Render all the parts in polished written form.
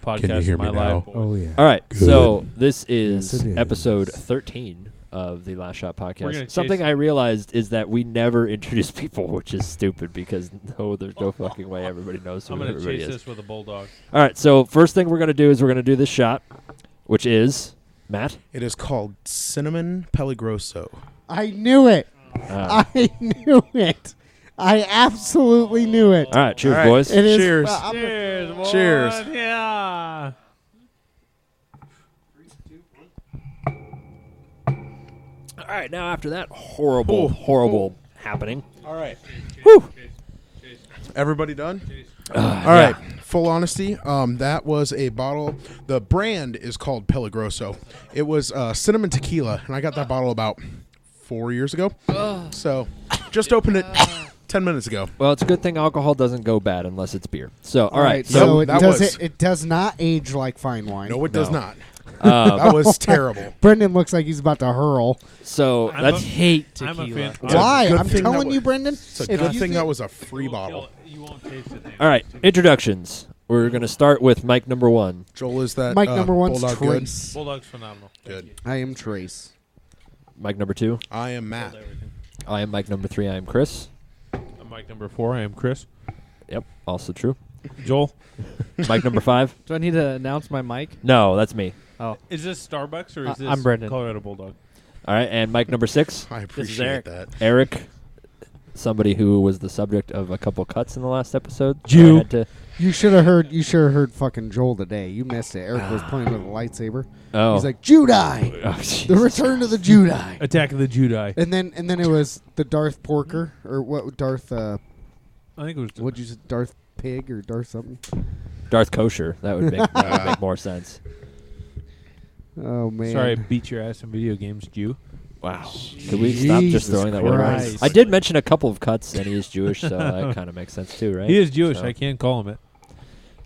podcast hear in my me now? life. Oh, yeah. All right, Good. so this is, Yes, it is. episode 13 of the Last Shot We're gonna podcast. Something chase- I realized is that we never introduce people, which is stupid because there's no fucking way everybody knows who I'm going to everybody chase is. this with a bulldog. All right, so first thing we're going to do is we're going to do this shot, which is, Matt? It is called Cinnamon Pellegroso. I knew it. Uh, I knew it. I absolutely knew it. all right, cheers, All right. boys. It is. Cheers. Cheers, boy. Cheers. Yeah. All right, now after that horrible happening. All right. Whew. Everybody done? All All right. Full honesty, that was a bottle. The brand is called Pellegroso. It was cinnamon tequila, and I got that bottle about 4 years ago. So just opened it 10 minutes ago. Well, it's a good thing alcohol doesn't go bad unless it's beer. So, all right. So Nope, it that does was- it does not age like fine wine. No, it does not. Um, That was terrible. Brendan looks like he's about to hurl. so I'm that's a- tequila. I'm a fan. It's a Why? good I'm thing that telling wa- you, Brendan. It's a if good you thing think- that was a free You won't bottle. kill it. You won't taste it. all right. Introductions. We're going to start with Mike number 1. Joel, is that Mike number one's Bulldog good? Trace. Bulldog's phenomenal. Good. I am Trace. Mike number 2. I am Matt. Everything. I am Mike number 3. I am Chris. I'm Mike number 4. I am Chris. Yep, also true. Joel. Mike number 5. Do I need to announce my mic? No, that's me. Oh, Is this Starbucks or is this I'm Brendan. Colorado Bulldog? All right, and Mike number 6. I Eric. appreciate that. Eric, somebody who was the subject of a couple cuts in the last episode. So Jew. I had to- You should have heard. You should have heard fucking Joel today. You missed it. Eric was playing with a lightsaber. oh. He's like Jedi, Oh, the Jesus. return of the Jedi. Attack of the Jedi. And then it was the Darth Porker or what? Darth. I think it was. What'd you say? Darth Pig or Darth something? Darth Kosher. That would make more sense. Oh man. Sorry, I beat your ass in video games, Jew. Wow. Could we stop just Jesus throwing that word around? Christ. I did mention a couple of cuts, and he is Jewish, so that kind of makes sense too, right? He is Jewish. So- I can't call him it.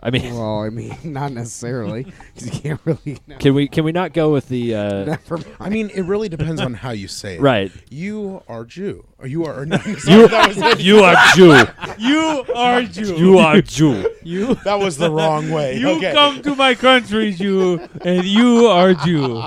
I mean, Well, I mean, not necessarily. 'Cause you can't really. No. can we not go with the Never mind. I mean, it really depends on how you say it. right? You are Jew. Or you are. No, You are Jew. You are Jew. You are Jew. You that was the wrong way. you okay. come to my country, Jew, and you are Jew.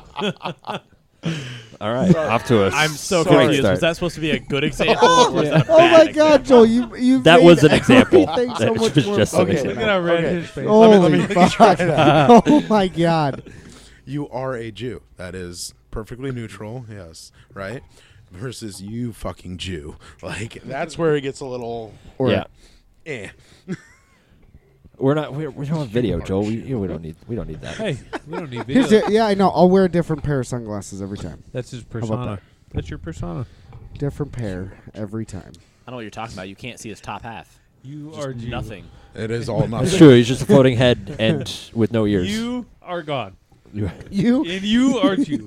All right, off to us. I'm so Sorry. confused. Start. Was that supposed to be a good example? Or was that a Oh bad my God, example? Joel! You That made was an example. everything so That much was more just an fun. Okay. Look at how red his face. Holy Let me try fuck! that. Oh my God! You are a Jew. That is perfectly neutral. Yes. Right. Versus you fucking Jew. Like that's where it gets a little. yeah, Eh. we don't have video, Joel. We don't need that. Hey, we don't need Here's video. it. Yeah, I know. I'll wear a different pair of sunglasses every time. That's his about persona. That's your persona. Different pair every time. I know what you're talking about. You can't see his top half. You Just are Jew. nothing. It is all nothing. It's true. He's just a floating head and with no ears. You are God, You. and you are Jew.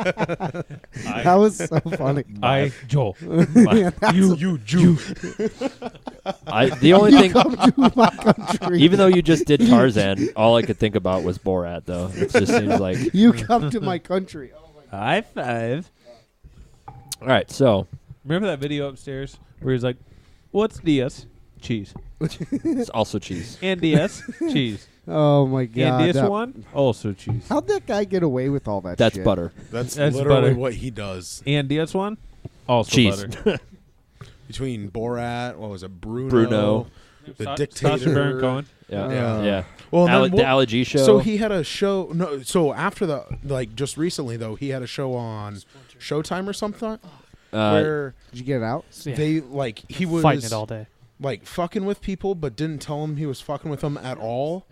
That was so funny. I Joel. You Jew. The only thing, Come to my country. even though you just did Tarzan, all I could think about was Borat. Though it just seems like. You come to my country. Oh my High five. All right, so Remember that video upstairs where he's like, "What's DS? Cheese. it's also cheese. And DS? Cheese. Oh my God! And this that- one? Also cheese. How'd that guy get away with all that? That's shit? butter. That's That's literally butter. what he does. And DS one? Also Cheese. butter. Between Borat, what was it, Bruno. the Sa- dictator. Sacha Baron Cohen. Yeah, Yeah. yeah. Well, and then The what- Ali G show. So he had a show. No, so after the just recently though, he had a show on Showtime or something where Did you get it out? Yeah. they he was Fighting it all day. like fucking with people, but didn't tell him he was fucking with them at all.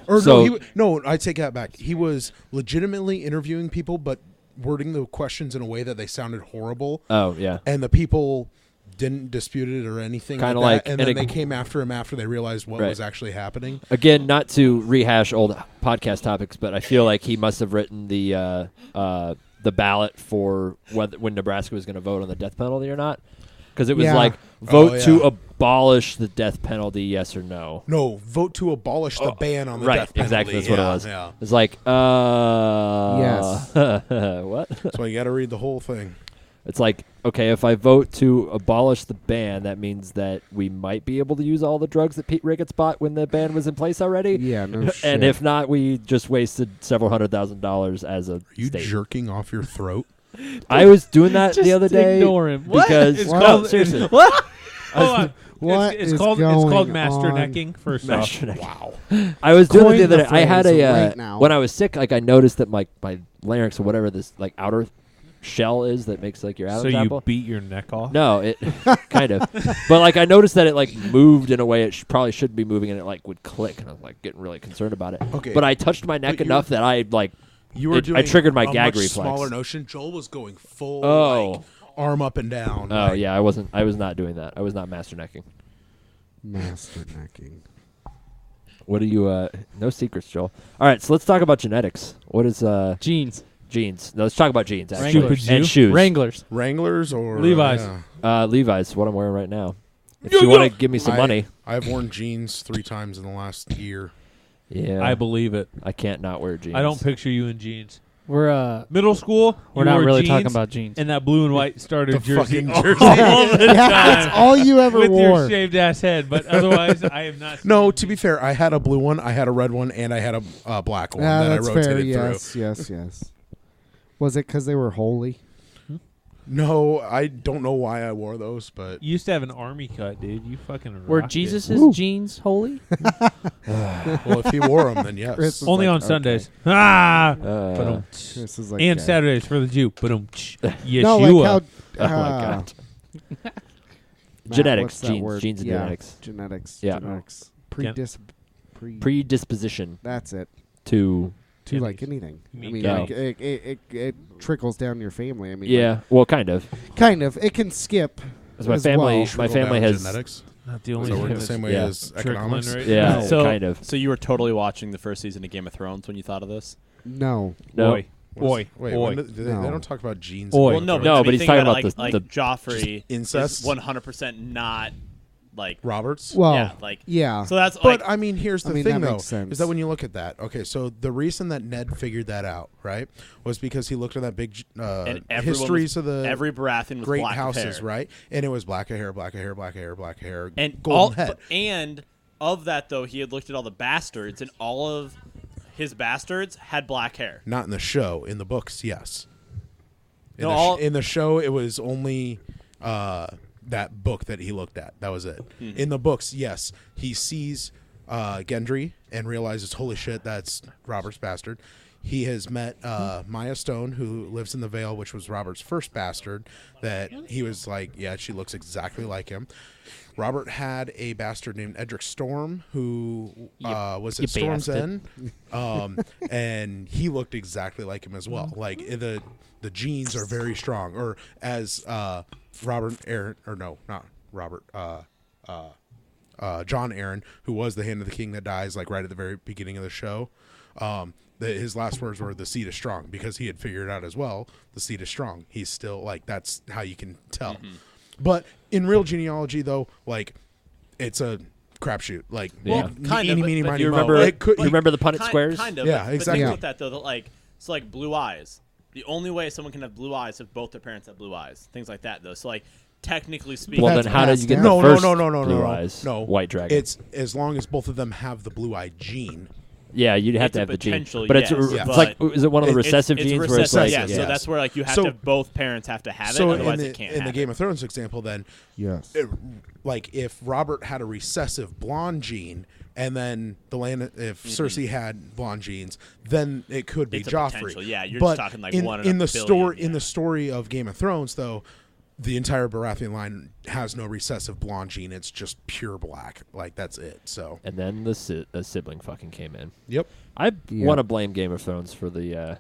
Or So- no, I take that back. He was legitimately interviewing people, but wording the questions in a way that they sounded horrible, Oh yeah. and the people didn't dispute it or anything. Kinda like like- that. And and then it- they came after him after they realized what Right. was actually happening. Again, not to rehash old podcast topics, but I feel like he must have written the ballot for when Nebraska was going to vote on the death penalty or not, because it was Yeah. like vote yeah. to abolish the death penalty, yes or no. No, vote to abolish the ban on the Right, death penalty. exactly. That's what it was. Yeah. It's like, Yes. what? So you got to read the whole thing. It's like, okay, if I vote to abolish the ban, that means that we might be able to use all the drugs that Pete Ricketts bought when the ban was in place already. Yeah, no shit. And if not, we just wasted several $100,000 as a Are you state. jerking off your throat? I was doing that the other day Ignore him. because It's no, called, seriously. What? Hold on. What it's is called going master on? necking. First Master off, necking. Wow. I was doing Coin it the other the day. I had phrase a right now. when I was sick, like I noticed that my larynx or whatever this like outer shell is that makes like your so Adam's you apple. beat your neck off. No, it kind of, but like I noticed that it like moved in a way it probably shouldn't be moving, and it like would click, and I was like getting really concerned about it. Okay. But I touched my neck But you enough that I like You were I doing triggered my a gag much reflex. smaller notion. Joel was going full Oh. like arm up and down. Oh like, yeah, I was not doing that. I was not master necking. Master necking. What do you? No secrets, Joel. All right, so let's talk about genetics. What is Jeans. jeans? No, let's talk about jeans. Actually, Wranglers. and shoes. Wranglers. Wranglers or Levi's. yeah. Levi's. What I'm wearing right now. If you want to give me some money, I've worn jeans 3 times in the last year. yeah, I believe it. I can't not wear jeans. I don't picture you in jeans. We're Middle school, we're you not wore really jeans talking about jeans. and that blue and white starter The jersey fucking all jersey. the Yeah, that's time all you ever with wore. your shaved ass head. But otherwise, I have not. Seen No, you. to be fair, I had a blue one, I had a red one, and I had a black one Yeah, that I that's rotated fair. through. Yes. Was it because they were holy? No, I don't know why I wore those, but You used to have an army cut, dude. You fucking Were rocked Jesus' Woo. jeans holy? well, if he wore them, then yes. Chris it. was Only like, on okay. Sundays. Ah. This is like And okay. Saturdays for the Jew. Yeshua. No, like how. Oh my God. Matt, Genetics, what's that genes, word? genes and Yeah, genetics. Genetics. Yeah. Genetics. Gen- Predisposition That's it. to To like anything. I mean mean, go. like, it trickles down your family. I mean, yeah. Well, kind of. like, kind of. It can skip. 'Cause my as family, well. my Trickle family down has. genetics. Not the Does only that work thing the same way yeah. as trickling economics? right Yeah, now. So- kind of. So you were totally watching the first season of Game of Thrones when you thought of this? No. No. Boy. Wait, Oi. when they No. don't talk about genes. Oi. Well, no, No, I but mean, he's think talking about about like the Joffrey incest? is 100% not like Roberts. Well, yeah, like yeah. so that's But like I mean, here's the I mean, thing, that though, makes sense. is that when you look at that, okay, so the reason that Ned figured that out, right, was because he looked at that big and everyone histories was, of the every Baratheon was great black houses, hair. right, and it was black hair, black hair, black hair, black hair, And golden all head. and of that though, he had looked at all the bastards, and all of his bastards had black hair. Not in the show, in the books, yes. In, No, the, all- in the show, it was only that book that he looked at. That was it. Mm-hmm. In the books, yes, he sees Gendry and realizes, holy shit, that's Robert's bastard. He has met Maya Stone, who lives in the Vale, which was Robert's first bastard, that he was like, yeah, she looks exactly like him. Robert had a bastard named Edric Storm, who was at Storm's bastard. End, and he looked exactly like him as well. Like the genes are very strong. Or as Robert Aaron, or no, not Robert, John Aaron, who was the Hand of the King that dies like right at the very beginning of the show. His last words were, "The seed is strong," because he had figured out as well. The seed is strong. He's still like, that's how you can tell. Mm-hmm. But in real genealogy, though, like, it's a crapshoot. Like, Well, kind eeny, of, meeny, but miny, you mo. remember? It could, you remember the Punnett squares? Kind of. Yeah, but exactly. think about that though. That like so like blue eyes. The only way someone can have blue eyes if both their parents have blue eyes. Things like that though. So like technically speaking, Well, That's then how did you get passed the down. first no, blue eyes? no. White dragon. It's as long as both of them have the blue-eye gene. Yeah, you'd have It's to a have the gene. potential, But it's, yes, it's but like, is it one of the it's- recessive it's genes where it's like, yeah, recessive, so yes. that's where like you have So- to both parents have to have So it, otherwise in it can't the have Game it. of Thrones example, then, Yes. like if Robert had a recessive blonde gene, and then if Cersei had blonde genes, then it could be It's a Joffrey. potential, yeah, you're but just talking like in, one in in a the billion, story yeah. in the story of Game of Thrones, though. The entire Baratheon line has no recessive blonde gene. It's just pure black. Like, that's it. So, and then the sibling fucking came in. yep. I Yeah. want to blame Game of Thrones for the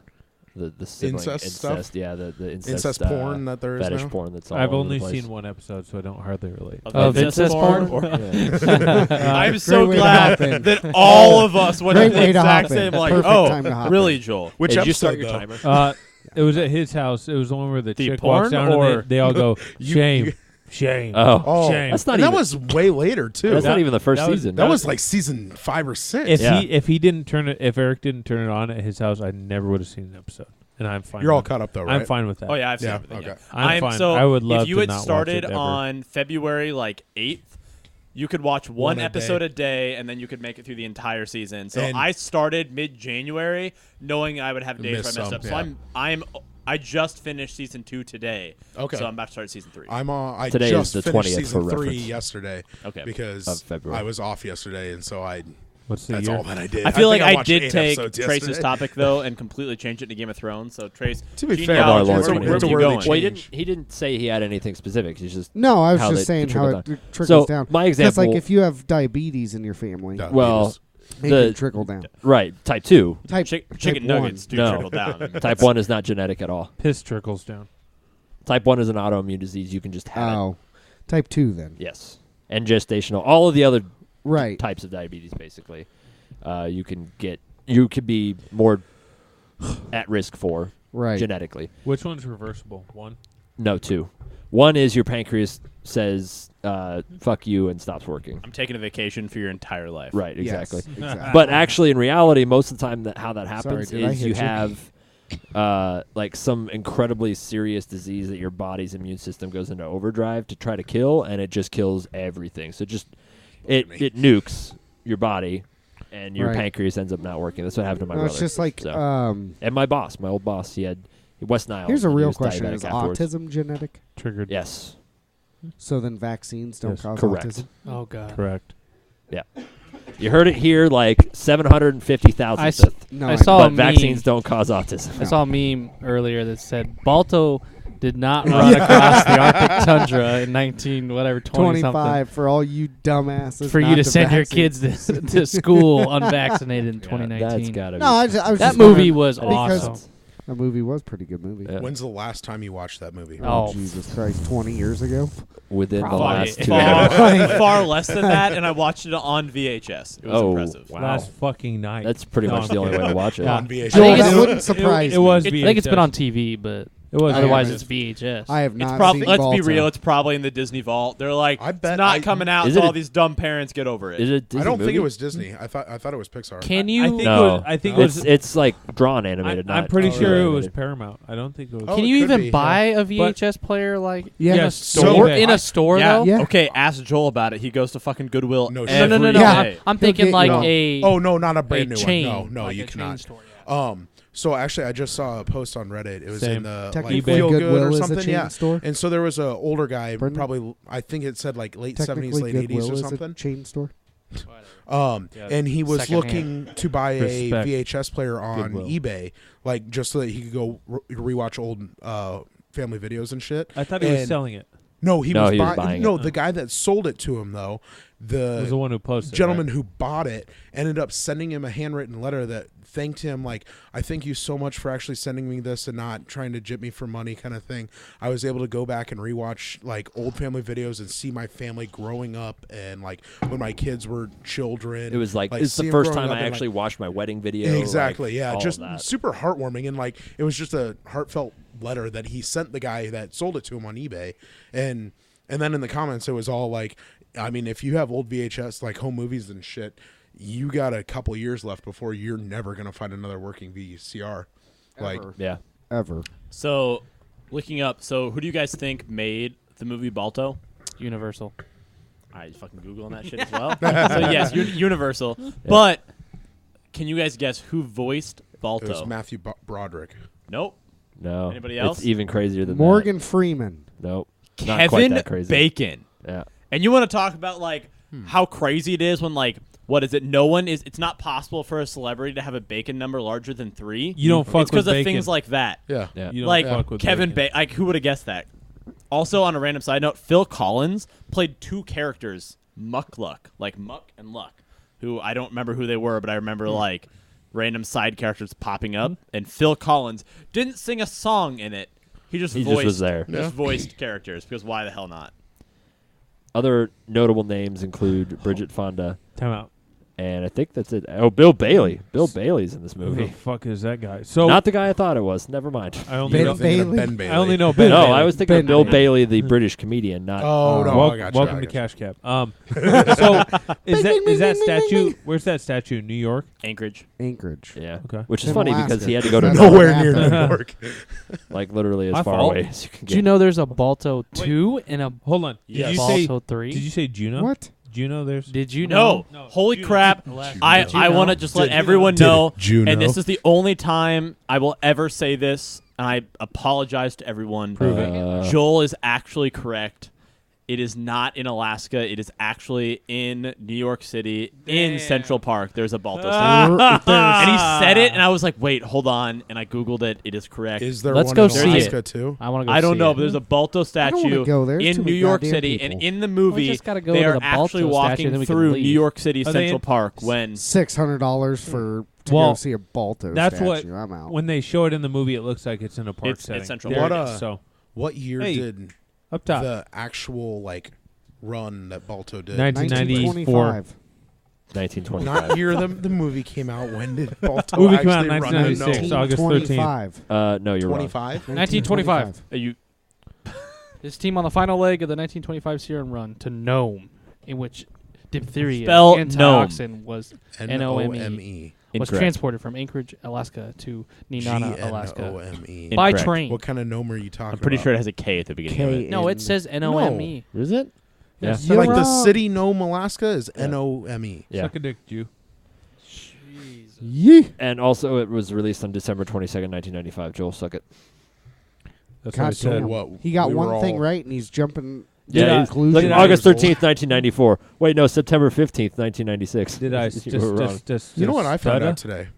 sibling Incest stuff? Yeah, the Incest porn that there is fetish now? porn that's all I've over only the place. seen one episode, so I don't hardly relate. Of incest porn? I'm Great so way to glad hop in. that all of us went Great to the way to exact hop in. same. Like, Perfect time to oh, hop really, in. Joel? Which Hey, did you episode, start your though? timer? It was at his house. It was the one where the chick porn walks down or- and they all go, shame, shame. Oh, Shame. that's not and even. that was way later too. that's not that- even the first that was- season. That was like season 5 or 6. If Yeah. if Eric didn't turn it on at his house, I never would have seen an episode. and I'm fine. You're all with it. caught up though, right? I'm fine with that. Oh yeah, I've seen Yeah, everything. okay. Yeah. I'm fine. So I would love if you to had not watch started it ever. on February 8th, you could watch one One a episode day. a day, and then you could make it through the entire season. So And- I started mid-January, knowing I would have days where I Miss messed some, up. So yeah. I just finished season 2 today. Okay. So I'm about to start season 3. I Today just is the finished 20th season for 3 reference. yesterday. Okay. Because Of February. I was off yesterday, and so What's the that's year? all that I did. I feel like think I watched did 8 take episodes Trace's yesterday. topic though and completely change it to Game of Thrones. So Trace, To be fair, genealogy, Lord, where it's a were you worthy going? Well, he change. didn't say he had anything specific. He's just No, I was how just they saying how trickle it trickles So, down. my That's example- like if you have diabetes in your family, Diabetes. well, it the- can trickle down. right. Type 2. Type Chicken type nuggets do No. trickle down. Type 1 is not genetic at all. Piss trickles down. Type 1 is an autoimmune disease. You can just have it. Oh, type 2 then. Yes. And gestational. All of the other Right. types of diabetes, basically, you could be more at risk for Right. genetically. Which one's reversible? One. No, 2. 1 is your pancreas says fuck you and stops working. I'm taking a vacation for your entire life. Right, Yes, exactly. exactly. But actually, in reality, most of the time how that happens did I is you hit you? have like some incredibly serious disease that your body's immune system goes into overdrive to try to kill, and it just kills everything. So it nukes your body, and your Right. pancreas ends up not working. That's what happened to my No, brother. it's just like So- um, and my old boss, he had West Nile. here's a and he real was question: diabetic is afterwards. autism genetic? Triggered. Yes, So then vaccines don't Yes, cause correct. autism. Oh god. Correct. you heard it here, like 750,000. I s- No, I I saw but a meme. vaccines don't cause autism. I saw a meme earlier that said Balto did not run across the Arctic tundra in 20 something 25 for all you dumbasses. for you not to send your vaccine. kids to school unvaccinated in Yeah, 2019. that's gotta be. No, I was that just movie wondering, was because awesome. that movie was a pretty good movie. Yeah. When's the last time you watched that movie? Oh, Jesus Christ, 20 years ago. Within the Probably. last 2 Far, years. far less than that, and I watched it on VHS. It was Oh, impressive. wow. Last fucking night. That's pretty much the only way to watch it. Yeah. On VHS. Joel, think that it's- wouldn't surprise it was. I VHS. think it's been on TV, but It was. otherwise VHS. it's VHS. I have It's not probably. seen Let's Balto. be real. It's probably in the Disney vault. They're like, I bet it's not I- coming out Is until it a- all these dumb parents get over it. Is it a Disney I don't think movie? it was Disney. I thought it was Pixar. Can you I think No. it was. I think it was. It's like drawn animated. I'm not pretty Oh, sure it really? was Paramount. I don't think it was. Oh, can it you could even be, buy a VHS player like Yeah. in a Yes, store? so In a store yeah. though? Yeah. Okay, ask Joel about it. He goes to fucking Goodwill. No every shit. No. day. Yeah. I'm thinking get like you. a Oh no, not a brand new chain. one. No, like you a chain cannot. store, yeah. So actually, I just saw a post on Reddit. It was Same. in the Technically, like Feel Good Goodwill or is something. a chain Yeah. store. And so there was a older guy, Brendan? probably I think it said like late Technically, 70s, late 80s Goodwill or is something. a chain store. Yeah. And he was Secondhand. looking to buy a Respect. VHS player on Goodwill. eBay, like just so that he could go rewatch old family videos and shit. I thought he was And- selling it. No, he No, was he was buying. buying No, it. the guy that sold it to him though, It was the one who posted. gentleman right? who bought it ended up sending him a handwritten letter that thanked him, like, I thank you so much for actually sending me this and not trying to jip me for money kind of thing. I was able to go back and rewatch like old family videos and see my family growing up and like when my kids were children. It was like it's see the 'em first growing time up I and, actually like, watched my wedding video. exactly, like, yeah, all of just that. super heartwarming, and like it was just a heartfelt letter that he sent the guy that sold it to him on eBay, and then in the comments it was all like, I mean, if you have old VHS like home movies and shit, you got a couple years left before you're never gonna find another working VCR. Like, Ever. Yeah. Ever. So, looking up. So, who do you guys think made the movie Balto? Universal. I fucking googling that shit as well. So yes, Universal. But can you guys guess who voiced it was Balto? Matthew Broderick. Nope. No. Anybody else? It's even crazier than Morgan Freeman. that. Nope. Not quite Kevin that crazy. Bacon. Yeah. And you want to talk about like how crazy it is when like what is it? It's not possible for a celebrity to have a bacon number larger than 3. You don't fuck It's because with of bacon. things like that. Yeah. Yeah. You don't Like fuck with Kevin bacon. Bacon. Like who would have guessed that? Also, on a random side note, Phil Collins played 2 characters, Muck-Luck, like Muck and Luck, who I don't remember who they were, but I remember like random side characters popping up. And Phil Collins didn't sing a song in it. He just He voiced, just was there. Just voiced characters because why the hell not? Other notable names include Bridget Fonda, Time out. And I think that's it. Oh, Bill Bailey. Bill Bailey's in this Who the movie. fuck is that guy? So Not the guy I thought it was. Never mind. I only Ben know Bailey. Ben Bailey. I only know Ben. No, Bailey. I was thinking Ben of Bill Bailey. Bailey, the British comedian, not. Oh no, I got you. Welcome I to got Cash Cab. So is that statue? Where's that statue? New York. Anchorage. Anchorage. Yeah. Okay. Which is In funny Alaska. because he had to go to That's you. what Nowhere near happened. New York. like literally as My far fault. away as you can Do you get. know there's a Balto 2 and a Hold on. Did Yes. you say? Balto 3? Did you say Juno? What? Juno? There's. Did you know? No. Holy Juno. crap. Alaska. I Did you I know? want to just let Did- everyone did know, Juno. and this is the only time I will ever say this, and I apologize to everyone. Joel is actually correct. It is not in Alaska. It is actually in New York City, in Damn. Central Park. There's a Balto statue. Ah. And he said it, and I was like, wait, hold on. And I Googled it. It is correct. Is there Let's one go in see Alaska it. too? I want to go I don't see know, it. but there's a Balto I don't wanna statue go there. There's too in New many York goddamn City. people. And in the movie, just gotta go they to are the Balto actually statue, walking and then we can through leave. New York City Are they Central in- Park when $600 for to Well, go see a Balto That's statue. what. I'm out. When they show it in the movie, it looks like it's in a park It's setting. Central There Park. it What, is. So What year Hey, did up top. the actual run that Balto did? 1994. 1925. 1925. Not year the movie came out. When did Balto Movie came out in actually run a 1996. no? August 13th. 1925. No, you're wrong. 25. 1925. you His team on the final leg of the 1925 Sierran run to Nome, in which diphtheria Spell antioxin was N-O-M-E. was Incorrect. transported from Anchorage, Alaska to Nenana, Alaska G-N-O-M-E. by Incorrect. train. What kind of gnome are you talking I'm pretty about? sure it has a K at the beginning of it. No, it says Nome. Is it? Yeah. You're Like the wrong. city Nome, Alaska is Yeah. N-O-M-E. Yeah. Suck a dick, Jew. Yeah. And also, it was released on December 22nd, 1995. Joel, suck it. That's what I God said. damn. What, He got we were one thing all- right, and he's jumping. Did I- conclusion. Look, did I- August 13th, 1994. Wait, no, September 15th, 1996. Did I You were wrong. You know what I found stutter? out today?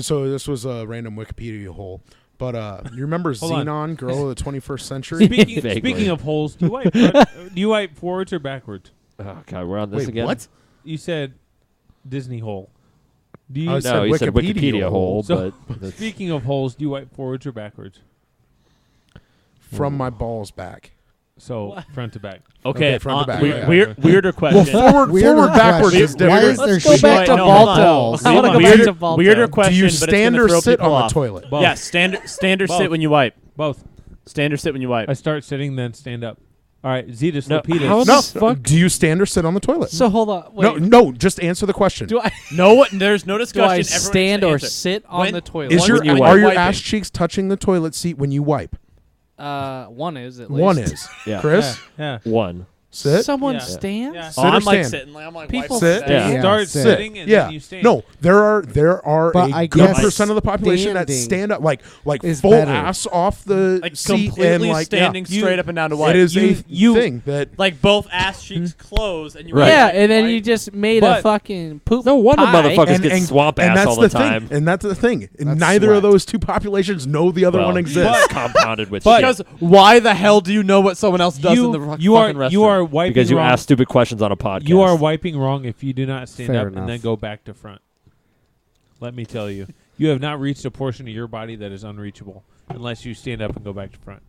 So this was a random Wikipedia hole. But you remember Hold on. Xenon, Girl of the 21st Century? Speaking, Vaguely. speaking of holes, do you wipe do you wipe forwards or backwards? Oh, God, we're on this Wait, again? what? You said Disney hole. Do you? I No, said you said Wikipedia Wikipedia hole, hole. So, but that's- speaking of holes, do you wipe forwards or backwards? From my balls back. So front to back. Okay, Okay, front to back, yeah. weirder question. Forward backwards is Why different. is there Let's go shit back to Wait, no, hold on. Balto. I Hold want to on. go back Weirder- to Balto. weirder question. Do you but it's stand gonna or throw sit people on the off. toilet? Both. Yeah, stand or Both. sit when you wipe. Both. Stand or sit when you wipe. I start sitting, then stand up. All right, Zetas No, Lapidus. how No. the fuck? Do you stand or sit on the toilet? So hold on. Wait. No, just answer the question. Do I There's no do discussion. I Everyone stand needs to or answer. sit on When- the toilet? Is your When you are wipe. your Wiping. ass cheeks touching the toilet seat when you wipe? One is at least. One is. Yeah. Chris, Yeah. One. sit. Someone Yeah. stands. Yeah. Oh, Sit or I'm like stand? sitting. I'm like People wiping. Sit. Yeah. Start sit. sitting and Yeah. then you stand. No, there are But a I good guess percent of the population that standing stand up like is full better. ass off the Like seat completely and like standing You- straight up and down to yeah. wipe. It is a You- thing that like both ass cheeks closed and you Right. wipe, Yeah, like, and then wipe. you just made a But- fucking poop. No wonder pie. motherfuckers get swamp ass that's all the the time. thing. And that's the thing. That's Neither of sweat. those two populations know the other Well, one exists. compounded with But- shit. Because why the hell do you know what someone else does in the you fucking are restroom? you are wiping Because you wrong. ask stupid questions on a podcast. You are wiping wrong if you do not stand Fair up enough. and then go back to front. Let me tell you, you have not reached a portion of your body that is unreachable unless you stand up and go back to front.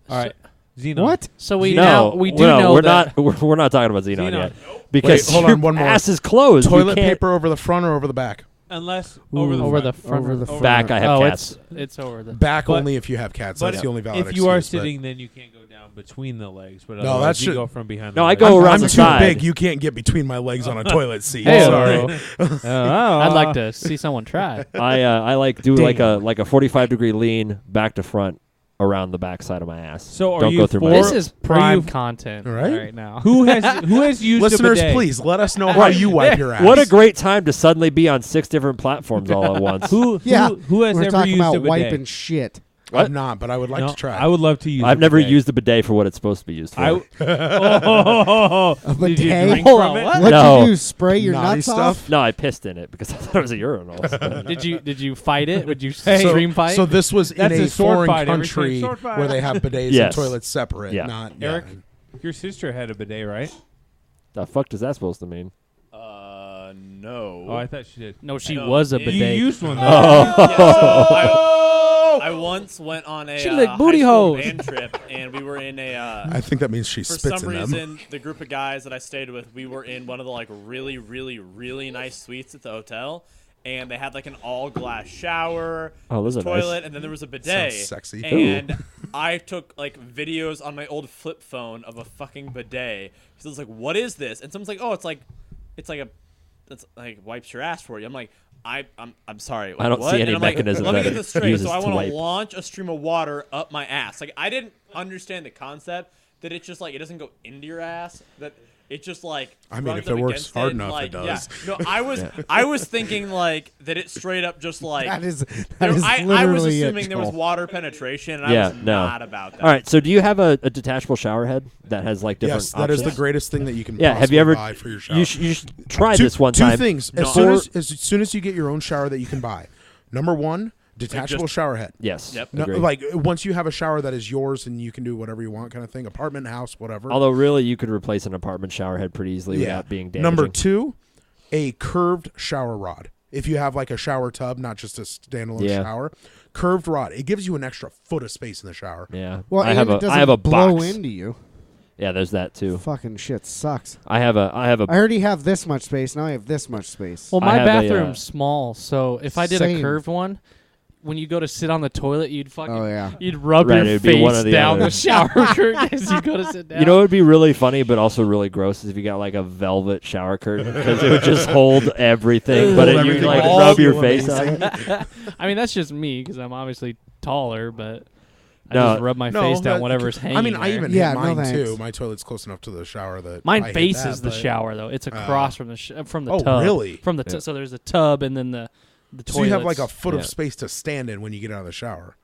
All right, Xenon. What? So we No, now we do no, know we're that. not. We're not talking about Xenon Xenon. yet because Wait, hold your on, one more. ass is closed. You Toilet can't- paper over the front or over the back? Unless Ooh. over the front. Over the front. Over the front. Back. I have Oh, cats. it's over the. Back But- only if you have cats. But That's the only valid if you are excuse, but- sitting, then you can't go down between the legs. But No, otherwise that's you should- go from behind. No, the I legs. go I'm around the too side. big. You can't get between my legs on a toilet seat. Hey, Sorry. I'd like to see someone try. I like do Damn. like a 45-degree lean back to front around the back side of my ass. So are Don't you go through for- my This Or- is are prime you- content All right. right now. Who has used Listeners, a bidet? please let us know how you wipe your ass. What a great time to suddenly be on 6 different platforms all at once. Who has We're ever talking used about a bidet? wiping shit. I'm not, but I would like No, to try. I would love to use. I've a never bidet. used a bidet for what it's supposed to be used for. A Did you bidet? drink Hold from on, it? what? What'd No. you do? Spray your Naughty nuts stuff? off? No, I pissed in it because I thought it was a urinal. Did you fight it? Would you Hey. stream fight? So this was in That's a a sword foreign fight, every country sword fight. where they have bidets Yes. and toilets separate. Yeah. Not Eric? yeah. Your sister had a bidet, right? The fuck does that supposed to mean? No. Oh, I thought she did. no, she No, was a you bidet. You used one though. Oh. Yeah, so I once went on a She licked high booty school holes. band trip, and we were in a. I think that means she For spits some in them. reason, the group of guys that I stayed with, we were in one of the like really, really, really nice suites at the hotel, and they had like an all-glass shower, Oh, those are toilet, nice. and then there was a bidet. Sounds sexy. And I took like videos on my old flip phone of a fucking bidet. So I was like, "What is this?" And someone's like, "Oh, it's like wipes your ass for you." I'm like, I'm sorry. I don't what? see any And I'm like, mechanism Let me that get it this straight. uses So I to want wipe. to launch a stream of water up my ass. Like I didn't understand the concept that it's just like it doesn't go into your ass. That it just like. I mean, runs if it up works against hard it, enough, like, it does. Yeah. No, I was thinking like that it straight up just like. That is I was literally assuming there was Joel. water penetration, and Yeah, I was no. not about that. All right, so do you have a detachable shower head that has like different Yes, that is options? the greatest thing that you can Yeah, have you possibly ever buy for your shower. You should try two, this one two time. things. No. As soon as you get your own shower that you can buy. Number one, detachable shower head. Yes. Yep. No, agree. like once you have a shower that is yours and you can do whatever you want, kind of thing. Apartment, house, whatever. Although really, you could replace an apartment shower head pretty easily without being damaging. Number two, a curved shower rod. If you have like a shower tub, not just a standalone Yeah. shower, curved rod. It gives you an extra foot of space in the shower. Yeah. Well, I and have it a doesn't I have a blow box. into you. Yeah, there's that too. Fucking shit sucks. I have a I already have this much space. Now I have this much space. Well, I my have a, bathroom's small, so if I did Same. a curved one, when you go to sit on the toilet, you'd fucking Oh, yeah. you'd rub Right, your it'd be one face or the down other. the shower curtain as you go to sit down. You know what would be really funny, but also really gross, is if you got like a velvet shower curtain because it would just hold everything, but Hold you everything like all rub your feel face on amazing. it. I mean, that's just me because I'm obviously taller, but I No. just rub my face down whatever's hanging. I mean, I there. even Yeah, hit no mine thanks. too. My toilet's close enough to the shower that Mine I hit faces that, the but- shower though. It's across from the from the Oh, tub. really? From the so there's a tub and then the toilet. So you have like a foot Yeah. of space to stand in when you get out of the shower.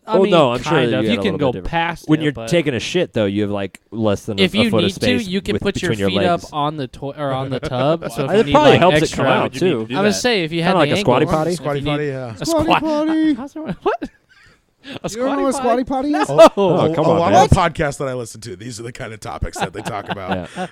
I Well, mean, no, I'm sure kind you of. got You a can little go bit different. past When it, you're but taking a shit, though, you have like less than if a you foot need of space to, you can with- put your between feet legs. up on the or on the tub. So if It you need probably like helps it extra, come out, Would you too. need to do I would that? say if you Kinda had like the a squatty angle- potty? if you Squatty need potty, yeah. A Squatty squat- potty. How's it- What? A You don't know what squatty potty is? Oh, come a on, lot man. of the podcasts that I listen to, these are the kind of topics that they talk about. Yeah.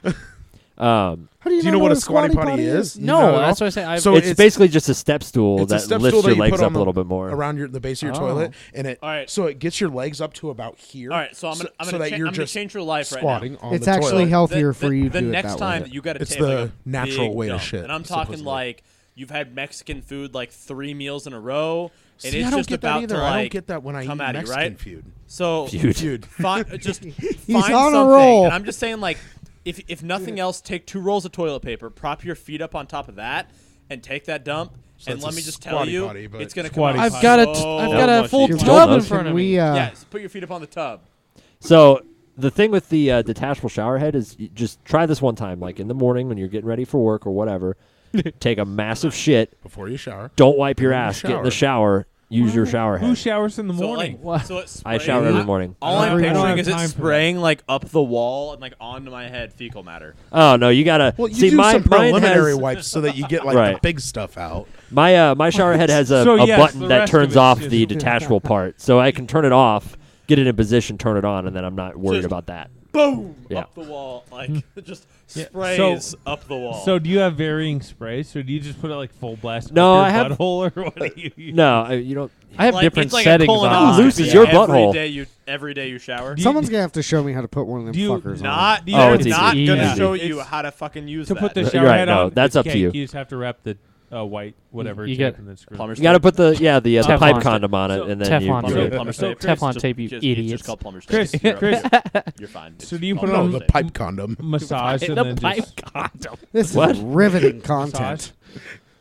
How do Do you know what a squatty potty is? You know No, at all? that's what I say. So It's basically just a step stool it's a that step lifts stool that your you legs put on up a the- little bit more. around the base of your Oh. toilet, and it All right. so it gets your legs up to about here. All right, so I'm gonna so that you're I'm gonna just change your life right squatting now. on It's the actually toilet. healthier for you to The do it next that time way. that you got to It's take the like a natural big way to dump. shit, and I'm talking supposedly. like you've had Mexican food like 3 meals in a row, and See, it's I don't just get that about either. to I like don't get that when I eat come at you, Mexican right? food. So Feud. just He's find on a something. roll. And I'm just saying, like, if nothing else, take 2 rolls of toilet paper, prop your feet up on top of that, and take that dump. So and it's let a me just tell squatty you, potty, but- it's gonna come Squatty out. potty. I've got a much full easier. tub in knows? front of Can me. we? Yes, put your feet up on the tub. So the thing with the detachable shower head is you just try this one time, like in the morning when you're getting ready for work or whatever. Take a massive shit. Before you shower. Don't wipe your In the ass. Get in the shower. Use your shower Who head. showers in the morning? So it I shower every morning. All I'm Every picturing morning. is I don't it have time for spraying like up the wall and like onto my head fecal matter. Oh no, you gotta Well, you see do mine. some Mine preliminary has, wipes so that you get like the Right. big stuff out. my shower head has a, So, a yes, button the that rest of turns it's off just- the detachable part, so I can turn it off, get it in position, turn it on, and then I'm not worried Just- about that. Boom! Yeah. Up the wall, like just Yeah, sprays up the wall. So do you have varying sprays, or do you just put it like full blast? No, up I your have- butthole, or what do you use? No, you don't. I have like, different it's like settings a on colonoscopy How mine. loose is your every butthole? day every day you shower. Do you- Someone's gonna have to show me how to put one of them Do you fuckers on. Not, Oh, they're it's easy. not gonna Easy. show you It's- how to fucking use to that. put the You're shower right, head no, on. that's it's up to cake. you. You just have to wrap the white whatever You tape get and then screw. plumber's You got to tape. put the the Teflon pipe tape. condom on it, So- and then Teflon you tape. Really, it. plumber's So, tape. Teflon Just- tape, you just- idiots. It's just called plumber's Chris, tape. You're Chris, You're fine. So do you It's put it called on The plumber's tape. pipe condom. massage and The then pipe just condom. This What? is riveting massage? content.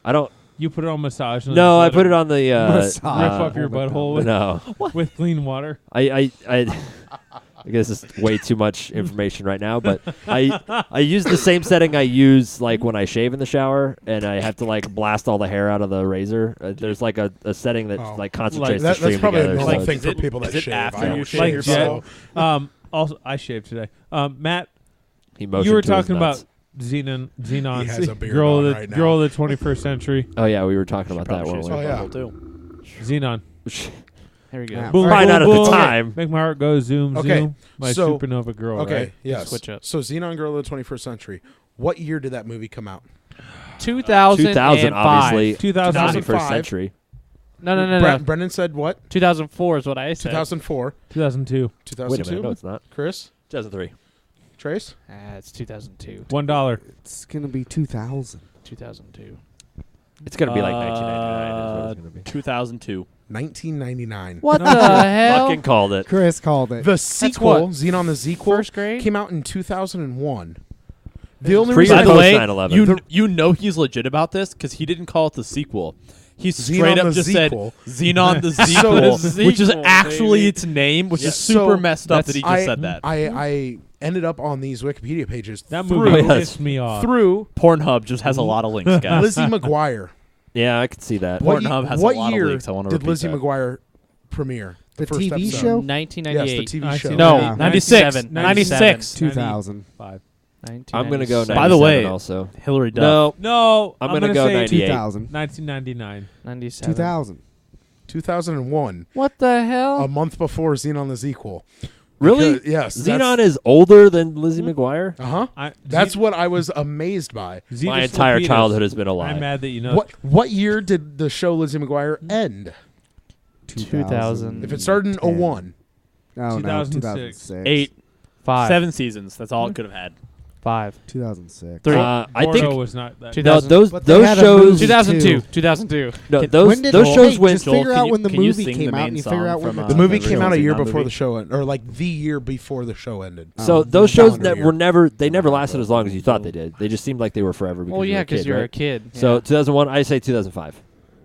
I don't. You put it on massage. And No, then I just put let it on the Massage. rip up your Hold it butthole with, No, with clean water. I guess it's way too much information right now, but I use the same setting I use like when I shave in the shower, and I have to like blast all the hair out of the razor. There's like a setting that Oh. like concentrates That, the stream that's probably together. a normal so thing Is for it- people that is it shave. after I don't you shave, Like your so Jet. Also, I shaved today. Matt, he you motioned were to his talking nuts. about Xenon, He has a beard girl on of the right now. girl of the 21st century. Oh yeah, we were talking about that, Probably weren't shaves we? your Oh, yeah. butthole, too. Xenon. There we go. Yeah. Boom, Probably boom, not at the boom. time. Make my heart go zoom, Okay, zoom. My so- supernova girl. Okay, Right? yes. Switch up. So Xenon Girl of the 21st Century. What year did that movie come out? 2000, 2000, obviously. 2000. 21st century. No. Brendan said what? 2004 is what I said. 2004. 2002. 2002. Wait a minute, no, it's not. Chris? 2003. Trace? It's 2002. $1. It's gonna be 2000. 2002. It's gonna be like 1999. Is what it's gonna be. 2002. 1999. What the hell? Fucking called it. Chris called it. The sequel, what? Xenon the sequel, First grade? came out in 2001. The only Pre- reason By the post way, 9/11. you know he's legit about this because he didn't call it the sequel. He Xenon straight up the just Zequel. said Xenon the So sequel, the which is sequel, actually baby. its name, which Yeah. is super So messed up that he just I, said that. I ended up on these Wikipedia pages That through, movie Yes. pissed me off. through Pornhub just has a lot of links, guys. Lizzie McGuire. Yeah, I could see that. What, Pornhub has a what lot of year leaks. I wanna did repeat Lizzie that. McGuire premiere? The first TV episode. show? 1998. Yes, the TV show. No, Yeah. 96. 97. 96. 2000. 5. I'm gonna go 97 By the way, also. Hillary Duff. No, No, I'm gonna go say 98. 2000. 1999. 97. 2000. 2001, What the hell? a month before Xenon the sequel. really? Because- yes. Xenon is older than Lizzie McGuire. Uh-huh. That's what I was amazed by. My entire childhood has been a lie. I'm mad that you know. What year did the show Lizzie McGuire end? 2000. If it started in 01. Oh, no, 2006. 2006. 8, 5. 7 seasons. That's all it could have had. 5. 2006. Three. I Porno think was not that. 2000. those But they those had a shows. movie. 2002. 2002. No, Can- those When did those the- shows hey, went. just figure Joel, out can when the you movie sing came the out main and you figure song out when from, The Uh, movie the came out a original year Xenon before movie? the show or like the year before the show ended. So Oh, those shows calendar that year. were never they never lasted as long as you thought they did. They just seemed like they were forever. Because Well, yeah, because because you're a kid. So Yeah. 2001, I say 2005.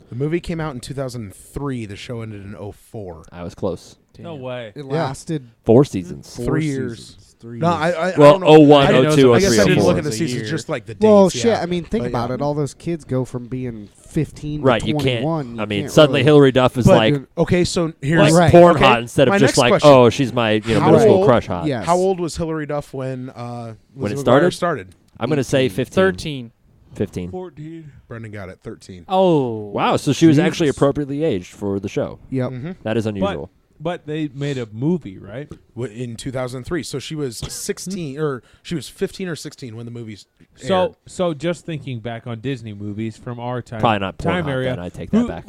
The movie came out in 2003. The show ended in 04. I was close. No way. It Yeah. lasted 4 seasons. 4 3 years. seasons. 3 No, years. I Well, don't know. 01, I didn't- 02, I guess 03, I didn't 04. look at the It's a seasons, year. just like the dates. Well, shit. yeah. I mean, think But, about yeah. it. All those kids go from being 15 Right, to you 21. can't. You I mean, can't suddenly really- Hillary Duff is But- like Okay, so here's Right. porn okay. hot instead My of just next like, question. oh, she's my How middle school old- crush hot. Yes. How old was Hillary Duff when When it Lizzie McGuire started? started? I'm gonna say 15. 13. 15. 14. Brendan got it. 13. Oh. Wow, so she was Jesus. actually appropriately aged for the show. Yep. Mm-hmm. That is unusual. But they made a movie, right? In 2003, so she was 16 or she was 15 or 16 when the movies aired. So just thinking back on Disney movies from our time, Probably not time Pornhub, area. then I take that back.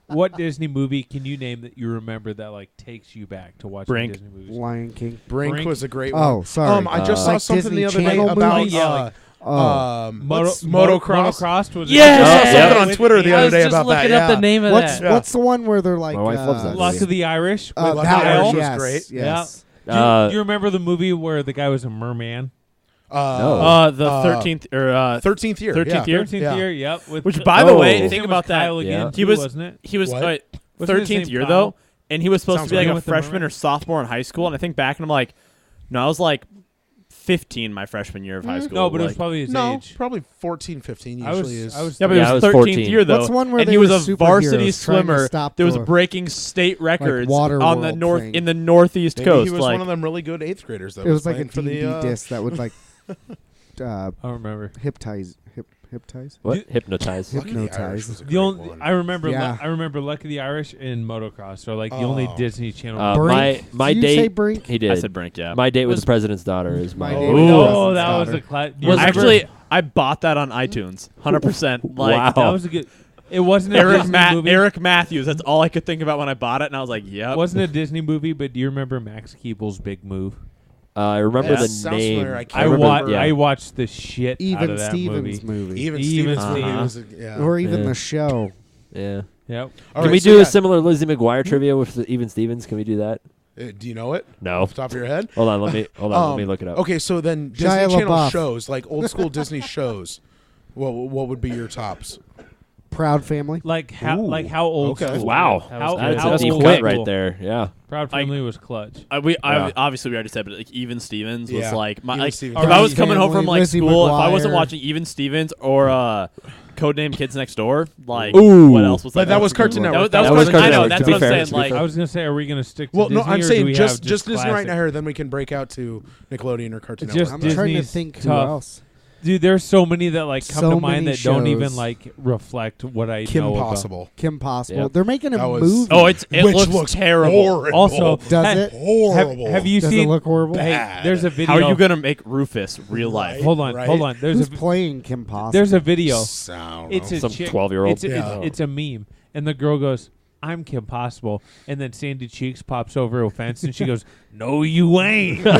What Disney movie can you name that you remember that like takes you back to watching Brink. Disney movies? Lion King. Brink was a great one. Oh, sorry. I just saw Like something Disney the other day Channel about movies? Yeah, what's Motocross. motocross. Was Yeah! I just saw Yeah. something on Twitter the I other was day just about looking that. up the name of What's that. Yeah. what's the one where they're like? My wife loves that Luck movie. of the Irish. with that Kyle. one, was yes, great. Yes. Do you remember the movie where the guy was a merman? No. The 13th or 13th year. 13th yeah. year? 13th Yeah. year. Yep. With Which, by the Oh. way, His think name about was Kyle that. again. Yeah. Too, He was- wasn't it? He was What? wait, Wasn't his 13th name year Kyle? though, and he was supposed Sounds to be like right. a With the freshman merman? or sophomore in high school. And I think back and I'm like, no, I was like 15 my freshman year of high school. No, but it was like- probably his No, age. probably 14, 15 I was. usually is. I was. yeah, but Yeah, it I was was 13th 14. year though. What's one where and they he was were a varsity superheroes trying to swimmer stop that was the, breaking state records water on the world north thing. in the northeast Maybe coast. he was like, one of them really good 8th graders. That It was like a playing for DVD the disc that would like I don't remember. hypnotize. What? Hypnotize. Lucky the Hypnotize. Irish was a The great only one. I remember. Yeah. I remember Lucky the Irish and Motocross are like the only Oh. Disney Channel. My Did you say date. Brink? He did. I said Brink, yeah. My date with Was- the president's daughter is my. My date Date with with the the oh, President's that Daughter. was a class. Was actually, I bought that on iTunes, 100%. Like Wow. that was a good. It wasn't a Eric Disney movie. Eric Matthews. That's all I could think about when I bought it, and I was like, "Yep." wasn't a Disney movie, but do you remember Max Keeble's Big Move? I remember Yeah, the sounds name. familiar. I can't I remember. yeah. I watched the shit out Even of that Stevens movie. movie. Even Even Stevens movie Stevens. was yeah. Or even Yeah. the show. Yeah. Yep. All Can right, we so do yeah. a similar Lizzie McGuire trivia with the Even Stevens? Can we do that? Do you know it No. off the top of your head? Hold on. Let me look it up. Okay, so then Disney Shia Channel LaBeouf. shows, like old school Disney shows. What would be your tops? Proud Family. Like how Ooh. like how old? Okay. school? Wow. How, That's how a deep old cut school? right there. Yeah. Proud Family was clutch. Yeah. Obviously we already said, but like Even Stevens was Yeah. like my Even like Stevens. if I was Proud coming home from Family, like Lizzie school, if I wasn't McGuire. watching Even Stevens or Codename Kids Next Door, like Ooh. what else was But like that was Cartoon Network. That was That was Cartoon Cartoon Network. Network, That's to be what I'm fair, saying. to be Like fair. I was gonna say, are we gonna stick to Well, Disney no, I'm or do saying we just have Disney right classic? now here, then we can break out to Nickelodeon or Cartoon Just Network. I'm trying to Disney's think who tough. else. Dude, there's so many that like come So to mind many that don't even shows. like reflect what I Kim know Possible. Kim Possible. Yep. They're making a That was- movie. Oh, it Which looks looks terrible. horrible. about. Also, Does ha- it? Horrible. Have you Does seen? it look horrible? Hey, Bad. there's a video. How are you gonna make Rufus real life? Hold on, Right? hold on. There's Who's a playing Kim Possible? there's a video. Sound. It's a Some chick. 12-year-old. It's a, Yeah. it's a meme, And the girl goes, I'm Kim Possible. And then Sandy Cheeks pops over a fence and she goes, no, you ain't. There